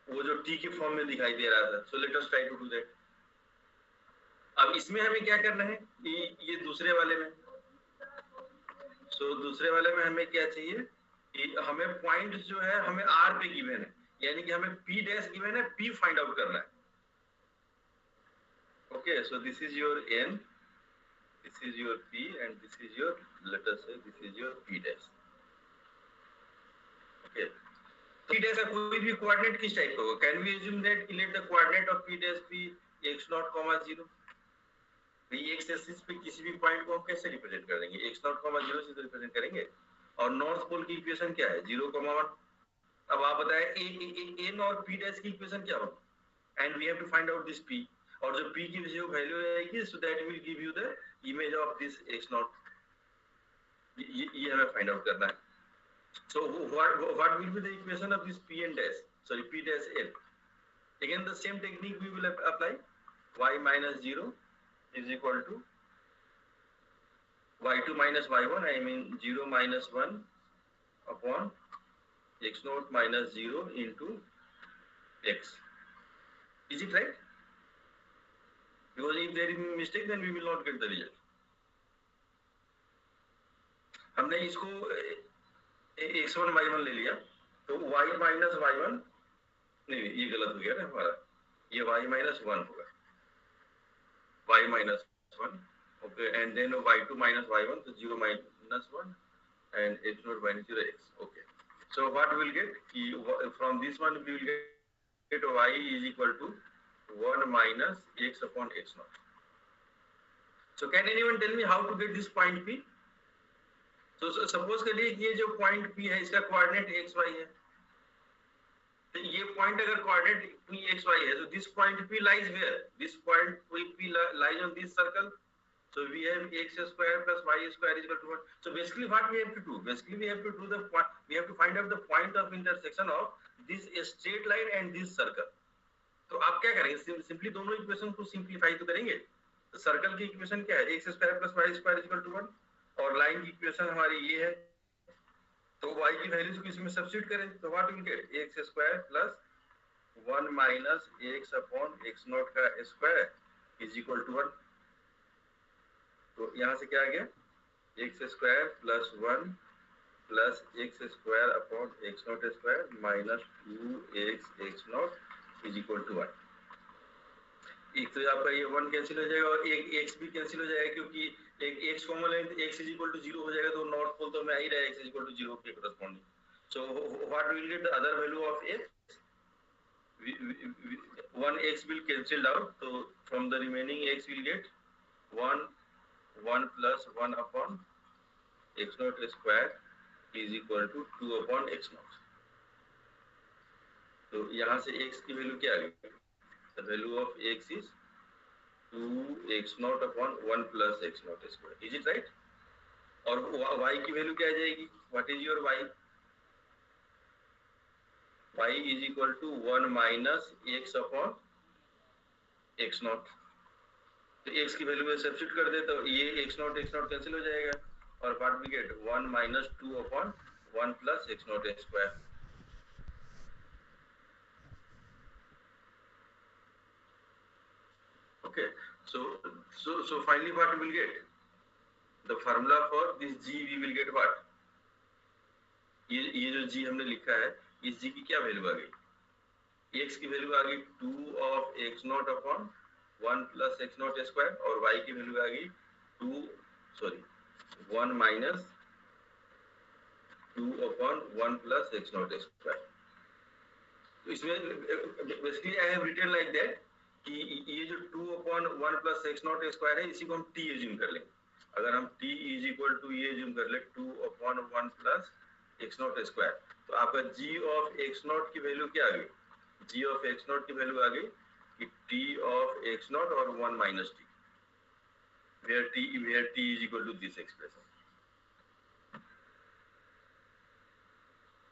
वो जो t के form में दिखाई दे रहा था। So let us try to do that. अब इसमें हमें क्या करना है, ये दूसरे वाले में, दूसरे वाले में हमें क्या चाहिए कि हमें पॉइंट जो है हमें r पे गिवन है, यानी कि हमें p डैश गिवन है, p फाइंड आउट करना है। Okay so this is your n, this is your p and this is your, let us say this is your p dash। okay p dash का कोई भी coordinate किस type का होगा, can we assume that let the coordinate of p dash be x not comma 0। भाई x axis पे किसी भी पॉइंट को हम कैसे रिप्रेजेंट कर देंगे, x नॉट कॉमा 0 से रिप्रेजेंट करेंगे। और नॉर्थ पोल की इक्वेशन क्या है 0 कॉमा 1। अब आप बताएं n और p डैश की इक्वेशन क्या होगी, and we have to find out this p, और जो p की वैल्यू आएगी so that will give you the image of this x not. ये हमें फाइंड आउट करना है। So what will be the equation of this p and dash, sorry p dash n। again the same technique we will apply, y minus 0 is equal to y2 minus y1, I mean 0 minus 1 upon x naught minus 0 into x. Is it right? Because if there is mistake then we will not get the result. हमने इसको x1 y1 ले लिया तो y minus y1, नहीं ये गलत हो गया ना हमारा, ये y minus 1 होगा, y minus 1, okay, and then y2 minus y1, so 0 minus 1 and x naught minus 0 x. Okay, so what we will get, from this one we will get y is equal to 1 minus x upon x naught. So can anyone tell me how to get this point p? So suppose के लिए ये जो point p है इसका coordinate x y है, तो ये point अगर कोऑर्डिनेट p x y है, तो this point p lies where, this point p lies on this circle, so we have x square plus y square is equal to 1. So basically what we have to do, basically we have to do the point, we have to find out the point of intersection of this straight line and this circle. तो आप क्या करेंगे, simply दोनों equation को simplify तो करेंगे। तो circle की इक्वेशन क्या है, x square plus y square equal to 1, और लाइन की इक्वेशन हमारी ये है, तो y की वैल्यूज को इसमें सब्स्टिट्यूट करें तो what will get x square plus 1 minus x upon x not का स्क्वायर इज इक्वल टू 1। तो यहाँ से क्या आ गया, x square plus 1 plus x square upon x not square minus 2x not is equal to 1। एक तो आपका ये 1 कैंसिल हो जाएगा और एक x भी कैंसिल हो जाएगा, क्योंकि एक x कॉमन है तो x इज इक्वल टू 0 हो जाएगा, तो नॉट पोल तो में आ ही रहा है x इज इक्वल टू 0 के corresponding. So what will get the other value of x, 1x will cancelled out, so from the remaining x will get 1 plus 1 upon x naught square is equal to 2 upon x naught। तो यहाँ से x की value क्या आ गई, the value of x is 2x naught upon 1 plus x naught square, is it right? और y की value क्या आ जाएगी, what is your y? y is equal to 1 minus x upon x naught। तो x की value में substitute कर दे तो ये x नॉट कैंसिल हो जाएगा और what we get 1 minus 2 upon 1 plus x not square. Okay, so finally what we will get, the formula for this g we will get what, ये जो g हमने लिखा है इस g की क्या वैल्यू आ गई, x की वैल्यू आ गई 2 of x not upon 1 plus x not square और y की वैल्यू आ गई 1 minus 2 upon 1 plus x not square. तो इसमें basically I have written like that कि ये जो 2 upon 1 plus x not square है इसी को हम t एज्यूम कर लेंगे। अगर हम t इज इक्वल टू ये एज्यूम कर ले 2 upon 1 plus x not square, तो आपका g of x नॉट की वैल्यू क्या आ गई, g of x नॉट की वैल्यू आ गई कि t of x नॉट और 1 minus t, where t is equal to this expression,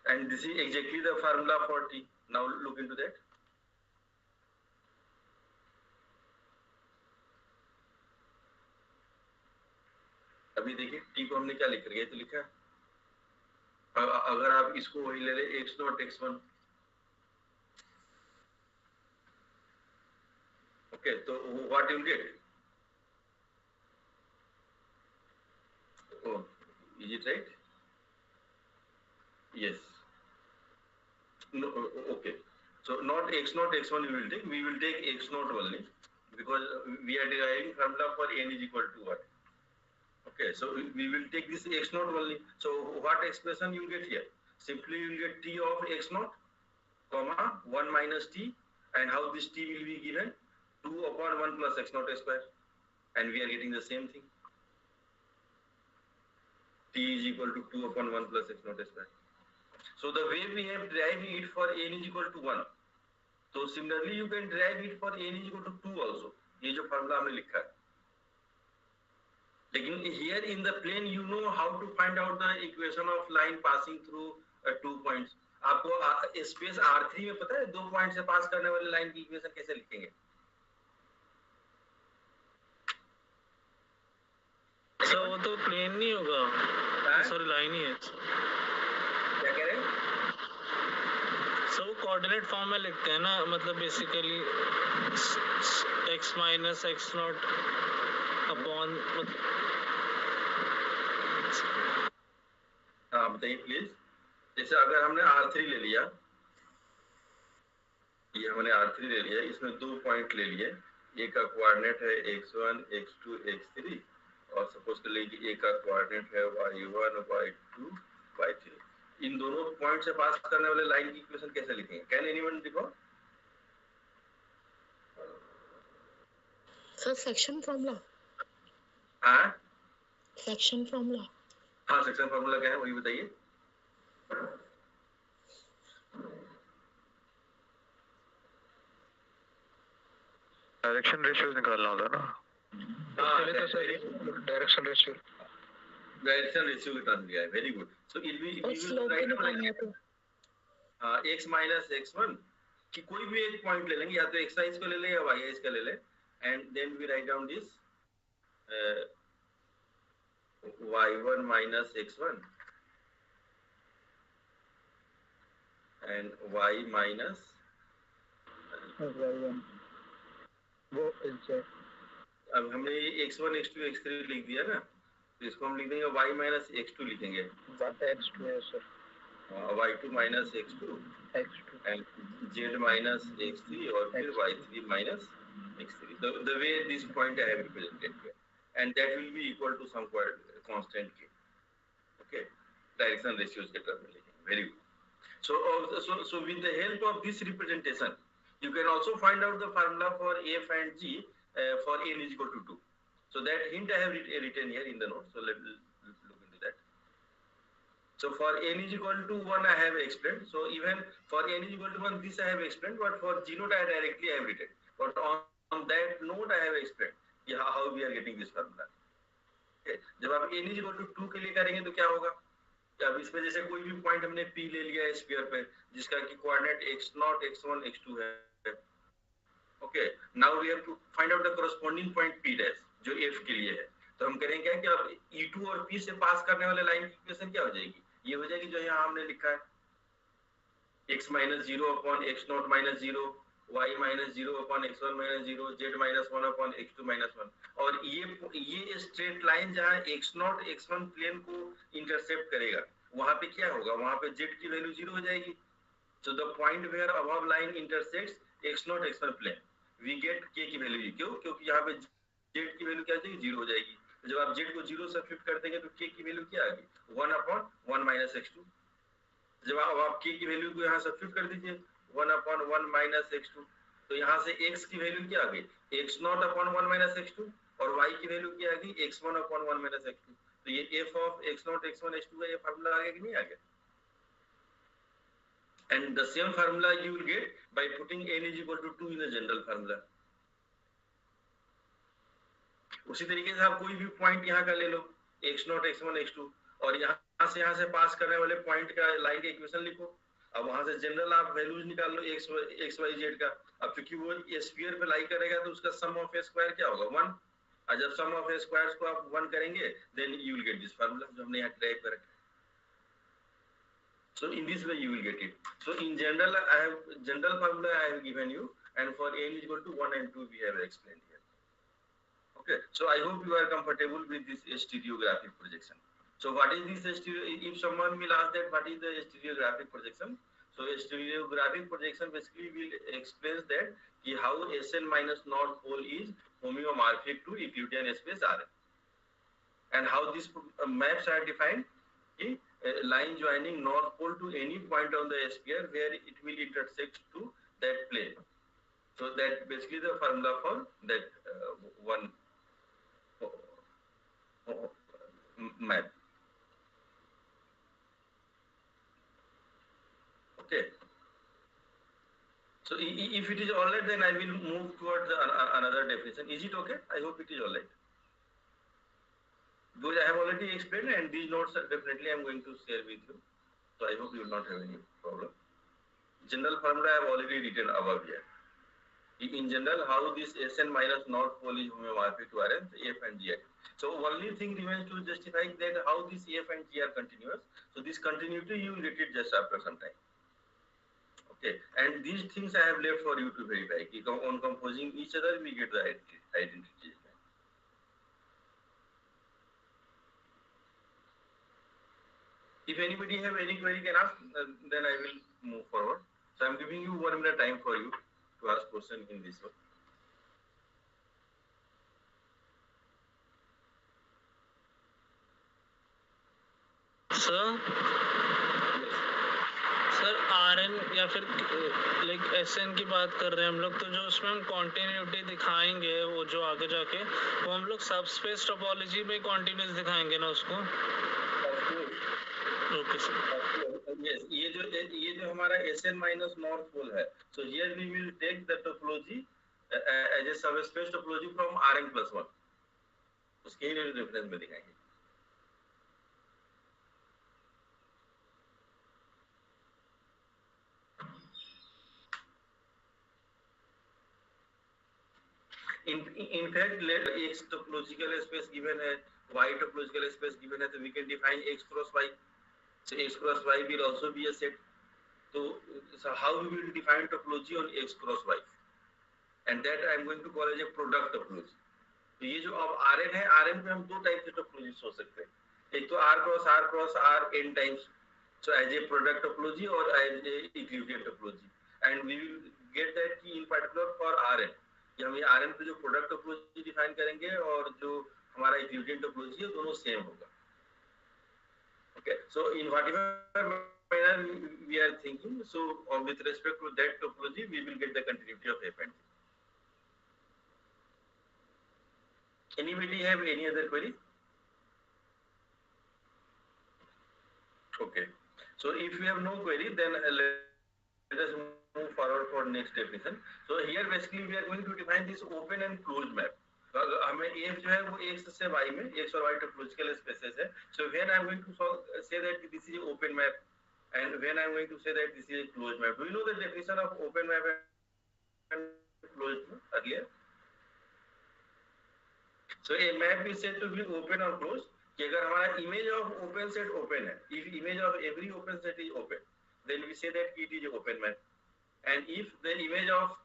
and this is exactly the formula for t। Now look into that। अभी देखिए t को हमने क्या लिख रही है, तो लिखा है अगर आप इसको वही ले ले x नॉट x1, ओके, तो what you get, oh, is it right? Yes, no, okay, so not x not x1 we will take x not only, because we are deriving formula for n is equal to what, okay, so we will take this x not only। So what expression you will get here, simply you will get t of x not comma 1 minus t, and how this t will be given 2 upon 1 plus x not square, and we are getting the same thing, t is equal to 2 upon 1 plus x naught square। So the way we have derived it for n is equal to 1, so similarly you can derive it for n is equal to 2 also, ये जो formula हमने लिखा है। लेकिन here in the plane you know how to find out the equation of line passing through 2 points। आपको space R3 में पता है 2 पॉइंट से पास करने वाले लाइन की इक्वेशन कैसे लिखेंगे? सर वो तो प्लेन नहीं होगा, सॉरी लाइन ही है। क्या कह रहे हैं? सर वो कोऑर्डिनेट फॉर्म में लिखते हैं ना, मतलब basically x minus x not upon, हाँ बताइए प्लीज। जैसे अगर हमने R3 ले लिया, ये हमने R3 ले लिया, इसमें 2 पॉइंट ले लिए, एक का कोऑर्डिनेट है x1 x2 x3 और सपोज कर लीजिए कि एक का कोऑर्डिनेट है y1 y2 y3। इन दोनों पॉइंट से पास करने वाले लाइन की इक्वेशन कैसे लिखेंगे? Can anyone recall? Sir section formula, हाँ सेक्शन फॉर्मूला, हाँ सेक्शन फॉर्मूला क्या है वही बताइए। डायरेक्शन रेशियो निकालना होता है ना। डायरेक्शन रेशियो की टर्म लिया है, very good. So it will write x minus x1 कि कोई भी एक पॉइंट ले लेंगे, या तो x को ले ले या y का ले ले, and then we write down this y1 minus x1 and y minus y1 वो z अब हमने x1 x2 x3 लिख दिया ना, तो इसको हम लिख देंगे y माइनस x2 लिखेंगे, x2 है sir, y2 minus x2 and z minus x3 और फिर y3 minus x3. The way this point I have represented here, and that will be equal to some constant k. Okay, direction ratios के term में लिखेंगे. Very good. So with the help of this representation, you can also find out the formula for f and g for n is equal to 2. So that hint I have written here in the note. So let's look into that. So for n is equal to 1 I have explained. So even for n is equal to 1 this I have explained, but for g note I directly have written. But on that note I have explained how we are getting this formula. Okay. जब आप n is equal to 2 के लिए करेंगे तो क्या होगा? अब इसमें जैसे कोई भी पॉइंट हमने P ले लिया है स्फीयर पे, जिसका कि कोऑर्डिनेट x0, x1, x2 है. Okay, now we have to find out the corresponding point P dash जो F के लिए है. तो हम करेंगे क्या कि अब E2 और P से पास करने वाले लाइन की इक्वेशन क्या हो जाएगी? ये हो जाएगी जो यहाँ हमने लिखा है x minus 0 upon x0 minus 0, y minus 0 upon x1 minus 0, z minus 1 upon x2 minus 1. और ये स्ट्रेट लाइन जहाँ x0 x1 प्लेन को इंटरसेप्ट करेगा, वहां पे क्या होगा? वहां पे z की वैल्यू 0 हो जाएगी. So the point where above line intersects x0 x1 plane, we get k की वैल्यू. क्यों? क्योंकि यहाँ पे z की वैल्यू क्या हो जाएगी? 0 हो जाएगी. तो जब आप z को 0 सब्स्टिट्यूट कर देंगे तो k की वैल्यू क्या आ गई? 1 upon 1 minus x2. जब आप k की वैल्यू को यहाँ सब्स्टिट्यूट कर दीजिए 1 upon 1 minus x2, तो यहाँ से x की वैल्यू क्या आ गई? x0 upon 1 minus x2 और y की वैल्यू क्या आ गई? x1 upon 1 minus x2. तो ये f of x0 x1 x2 का ये फार्मूला आ गया कि नहीं आ गया? And the same formula you will get by putting n is equal to 2 in the general formula. उसी तरीके से आप कोई भी पॉइंट यहाँ का ले लो x0 x1 x2 और यहाँ से पास करने वाले पॉइंट का लाइन का इक्वेशन लिखो. अब वहां से जनरल आप वैल्यूज निकाल लो x y z का. अब क्योंकि वो स्फीयर पे लाई करेगा तो उसका सम ऑफ ए स्क्वायर क्या होगा? 1. और जब सम ऑफ ए स्क्वायर्स को आप 1 करेंगे then you will get this formula जो हमने यहाँ ड्राइव कर रखा है. So in this way you will get it. So in general I have general formula I have given you, and for n is equal to 1 and 2 we have explained here. Okay, so I hope you are comfortable with this stereographic projection. So what is this if someone will ask that what is the stereographic projection? So a stereographic projection basically will explain that how Sn minus north pole is homeomorphic to Euclidean space Rn, and how these maps are defined. Line joining north pole to any point on the sphere where it will intersect to that plane. So that basically the formula for that one map. Okay. So if it is alright, then I will move towards another definition. Is it okay? I hope it is alright. Because I have already explained, and these notes are definitely I am going to share with you. So I hope you will not have any problem. General formula I have already written above here. In general, how this Sn minus north pole is homeomorphic to Rn, F and G. So only thing remains to justify that how this F and G are continuous. So this continuity you will get it just after some time. Okay, and these things I have left for you to verify. On composing each other, we get the identity. If anybody have any query can ask, then I will move forward. So I am giving you 1 minute time for you to ask question in this one. Sir Rn या फिर like Sn की बात कर रहे हैं हम लोग, तो जो उसमें हम कॉन्टिन्यूटी दिखाएंगे वो जो आगे जाके वो हम लोग सबस्पेस टोपोलॉजी में कॉन्टिन्यूस दिखाएंगे ना उसको. Okay sir. Yes, ये जो हमारा Sn minus north pole है. So here we will take the topology as a subspace topology from Rn plus 1. उसके लिए रेफरेंस में दिखाएंगे. In fact, let X topological space given है, Y topological space given है, so we can define X cross Y. So X cross Y will also be a set. So how we will define topology on X cross Y? and that I am going to call as a product topology. तो ये जो अब Rn है, Rn पे हम दो type के topology सोच सकते हैं, एक तो R cross R n times, so as a product topology or as a equivalent topology, and we will get that key in particular for Rn. कि हम ये Rn पे जो product topology डिफाइन करेंगे और जो हमारा equivalent topology है दोनों सेम होगा. Okay, so in whatever manner we are thinking, so with respect to that topology we will get the continuity of F and G. Anybody have any other query? Okay, so if we have no query, then let us move forward for next definition. So here basically we are going to define this open and closed map. तो हमें F जो है वो X से Y में X और Y topological spaces है. So when I am going to say that this is an open map, and when I am going to say that this is a closed map, do you know the definition of open map and closed map earlier? So a map is said to be open or closed कि अगर हमारा image of open set open है, if image of every open set is open, then we say that it is a open map. And if the image of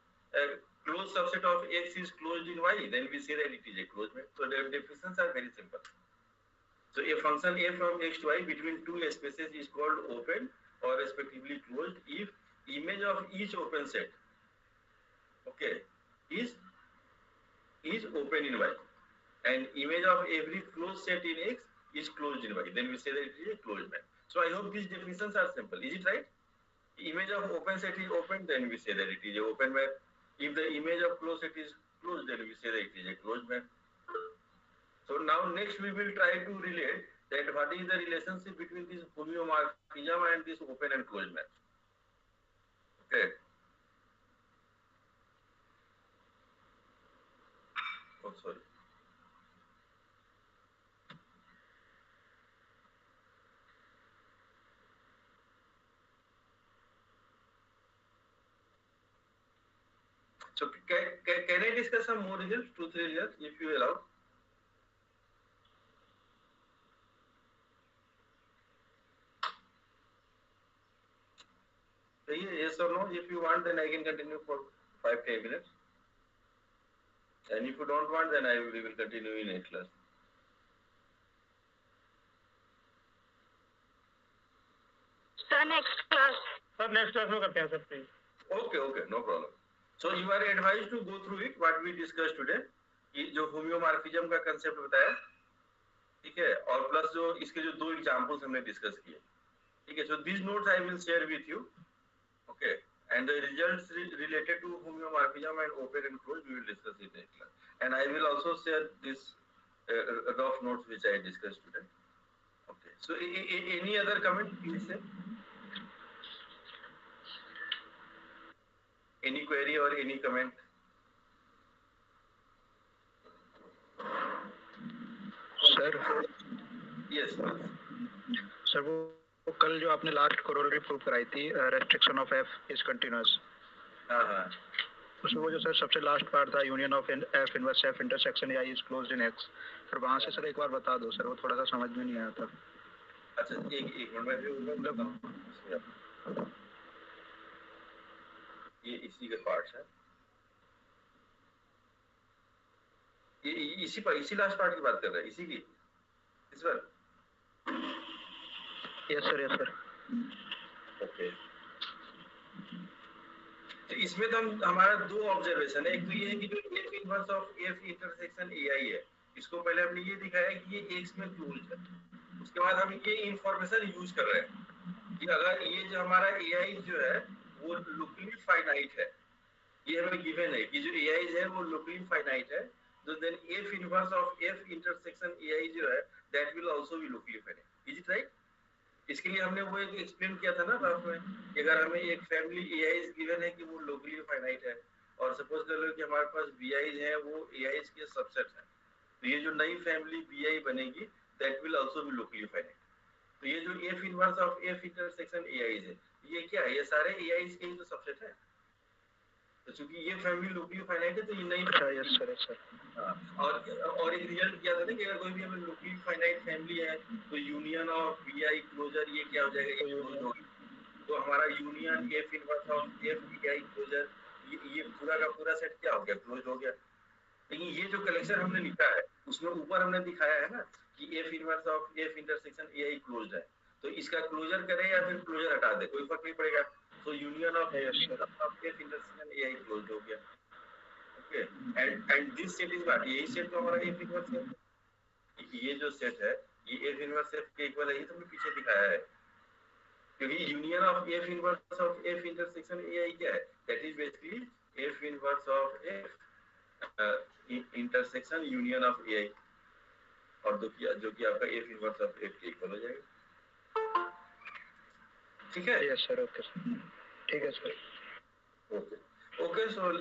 closed subset of X is closed in Y, then we say that it is a closed map. So the definitions are very simple. So a function f from X to Y between two spaces is called open or respectively closed if image of each open set, okay, is open in Y, and image of every closed set in X is closed in Y, then we say that it is a closed map. So I hope these definitions are simple. Is it right? Image of open set is open, then we say that it is a open map. If the image of closed set is closed, then we say that it is a closed map. So now next we will try to relate that what is the relationship between this homeomorphism and this open and closed map. Okay. Oh, sorry. So can I discuss some more results, 2-3 results, if you allow? Yes or no? If you want, then I can continue for 5-10 minutes. And if you don't want, then we will continue in next class. Sir, next class. Sir, next class में करते हैं sir, please. Okay, no problem. So you are advised to go through it, what we discussed today. कि जो होम्योमॉर्फिज्म का concept बताया, ठीक है, और प्लस जो इसके जो दो एग्जांपल्स हमने डिस्कस किए, ठीक है. So these notes I will share with you, okay, and the results related to homeomorphism and open and closed we will discuss in next class, and I will also share this rough notes which I discussed today. Okay, so any other comment please say? Any query or any comment? Sir Yes. Sir वो कल जो आपने last corollary prove कराई थी restriction of F is continuous, हाँ, उसमें वो जो सर सबसे लास्ट पार्ट था union of F inverse F intersection I is closed in x, sir वहाँ से सर एक बार बता दो सर, वो थोड़ा सा समझ में नहीं आया था. अच्छा एक मिनट में ये इसी के पार्ट्स है, ये इसी लास्ट पार्ट की बात कर रहे हैं, इसी की इस बार. Yes sir. ओके, तो इसमें तो हमारा दो ऑब्जर्वेशन है. एक तो ये है कि जो F inverse of F intersection AI है, इसको पहले हमने ये दिखाया कि ये एक्स में क्लोज्ड है. उसके बाद हम ये इंफॉर्मेशन यूज कर रहे हैं कि अगर ये जो हमारा एआई जो है वो लोकली फाइनाइट है, ये हमें गिवन है कि जो एआई है वो लोकली फाइनाइट है, तो then F inverse of F intersection AI जो है that will also be locally finite. Is it right? इसके लिए हमने वो एक एक्सप्लेन किया था ना रफ में कि अगर हमें एक फैमिली एआई गिवन है कि वो लोकली फाइनाइट है, और सपोज कर लो कि हमारे पास बीआई है वो एआई के सबसेट है, तो ये जो नई फैमिली बीआई बनेगी that will also be locally finite. तो ये जो F inverse of F intersection AI है, ये क्या है? ये सारे एआई के ही तो सबसेट है. तो चूंकि ये फैमिली लोकली फाइनाइट है तो ये नई. Yes sir. और एक रिजल्ट क्या था ना कि अगर कोई भी हमें लोकली फाइनाइट फैमिली है तो यूनियन ऑफ बीआई क्लोजर ये क्या हो जाएगा, ये क्लोज होगा. तो हमारा union F inverse of F BI closure ये पूरा का पूरा सेट क्या हो गया, क्लोज हो गया। लेकिन ये जो कलेक्शन हमने लिखा है उसमें ऊपर हमने दिखाया है ना कि F inverse of F intersection AI closed है, तो इसका क्लोजर करें या फिर क्लोजर हटा दे कोई फर्क नहीं पड़ेगा। तो union of F intersection AI closed हो गया। Okay, and this set is what, यही सेट तो हमारा एफ इनवर्स है। ये जो सेट है ये एफ इनवर्स एफ के इक्वल है, ये तो हमने पीछे दिखाया है। क्योंकि union of F inverse of F intersection AI क्या है, that is basically F inverse of F intersection union of AI, और जो कि आपका एफ इनवर्स ऑफ एफ के इक्वल हो जाएगा। ठीक है, यस सर, ओके ठीक है sir. Okay okay, so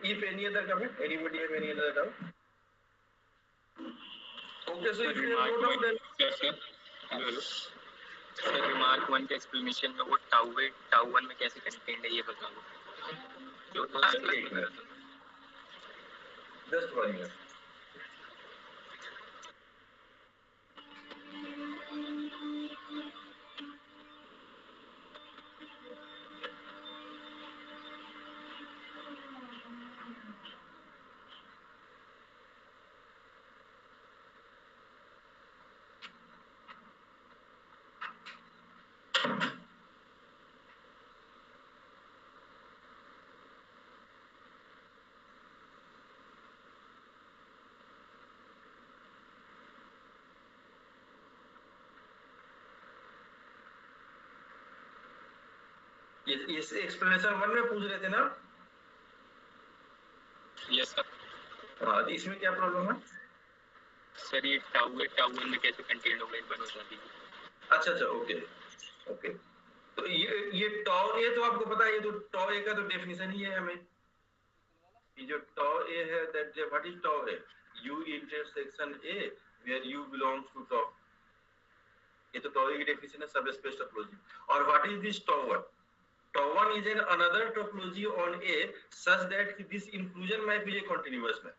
if any other comment, anybody have any other doubt? Okay, so if you have no doubt then hello sir, remark 1 के explanation में वो टाउ 1 में कैसे कंटेंट है ये बता दो। Just 1 minute. ये एक्सप्लेनेशन 1 में पूछ रहे थे ना? Yes sir. हाँ, इसमें क्या प्रॉब्लम है सर? ये टाउ 1 में कैसे कंटेंट होगा एक बार बता दीजिए। अच्छा अच्छा, ओके ओके। तो ये टॉ ए तो आपको पता है, ये तो टॉ ए का तो डेफिनेशन ही है हमें। ये जो टॉ ए है, that what is tau A, u intersection a where u belongs to tau. ये तो टॉ ए की डेफिनेशन है, सब स्पेस टोपोलॉजी। और what is this tau 1? Tau 1 is an another topology on A such that this inclusion map is a continuous map.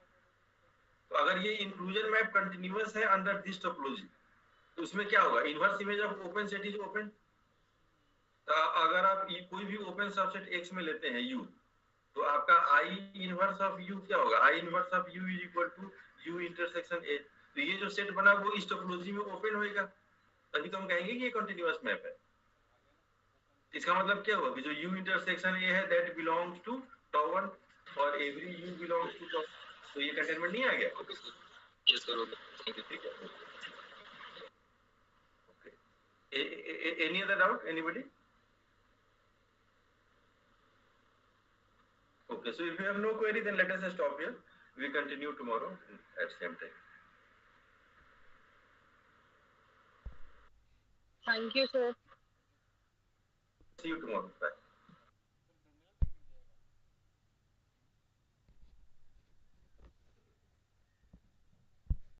तो अगर ये inclusion map continuous है under this topology, तो उसमें क्या होगा, inverse image of open set is open। तो अगर आप कोई भी open subset X में लेते हैं U, तो आपका I inverse of U क्या होगा, I inverse of U is equal to U intersection A। तो ये जो सेट बना वो इस topology में open होएगा, तभी तो हम कहेंगे कि ये continuous map है। इसका मतलब क्या हुआ कि जो u इंटरसेक्शन a है दैट बिलोंग्स टू tau 1 और every u belongs to tau, तो ये कंटेनमेंट नहीं आ गया। Okay sir, yes sir, okay thank you. ठीक है, okay. Any other doubt, anybody? Okay, so if you have no query then let us stop here, we continue tomorrow at same time. Thank you sir. See you tomorrow. Bye.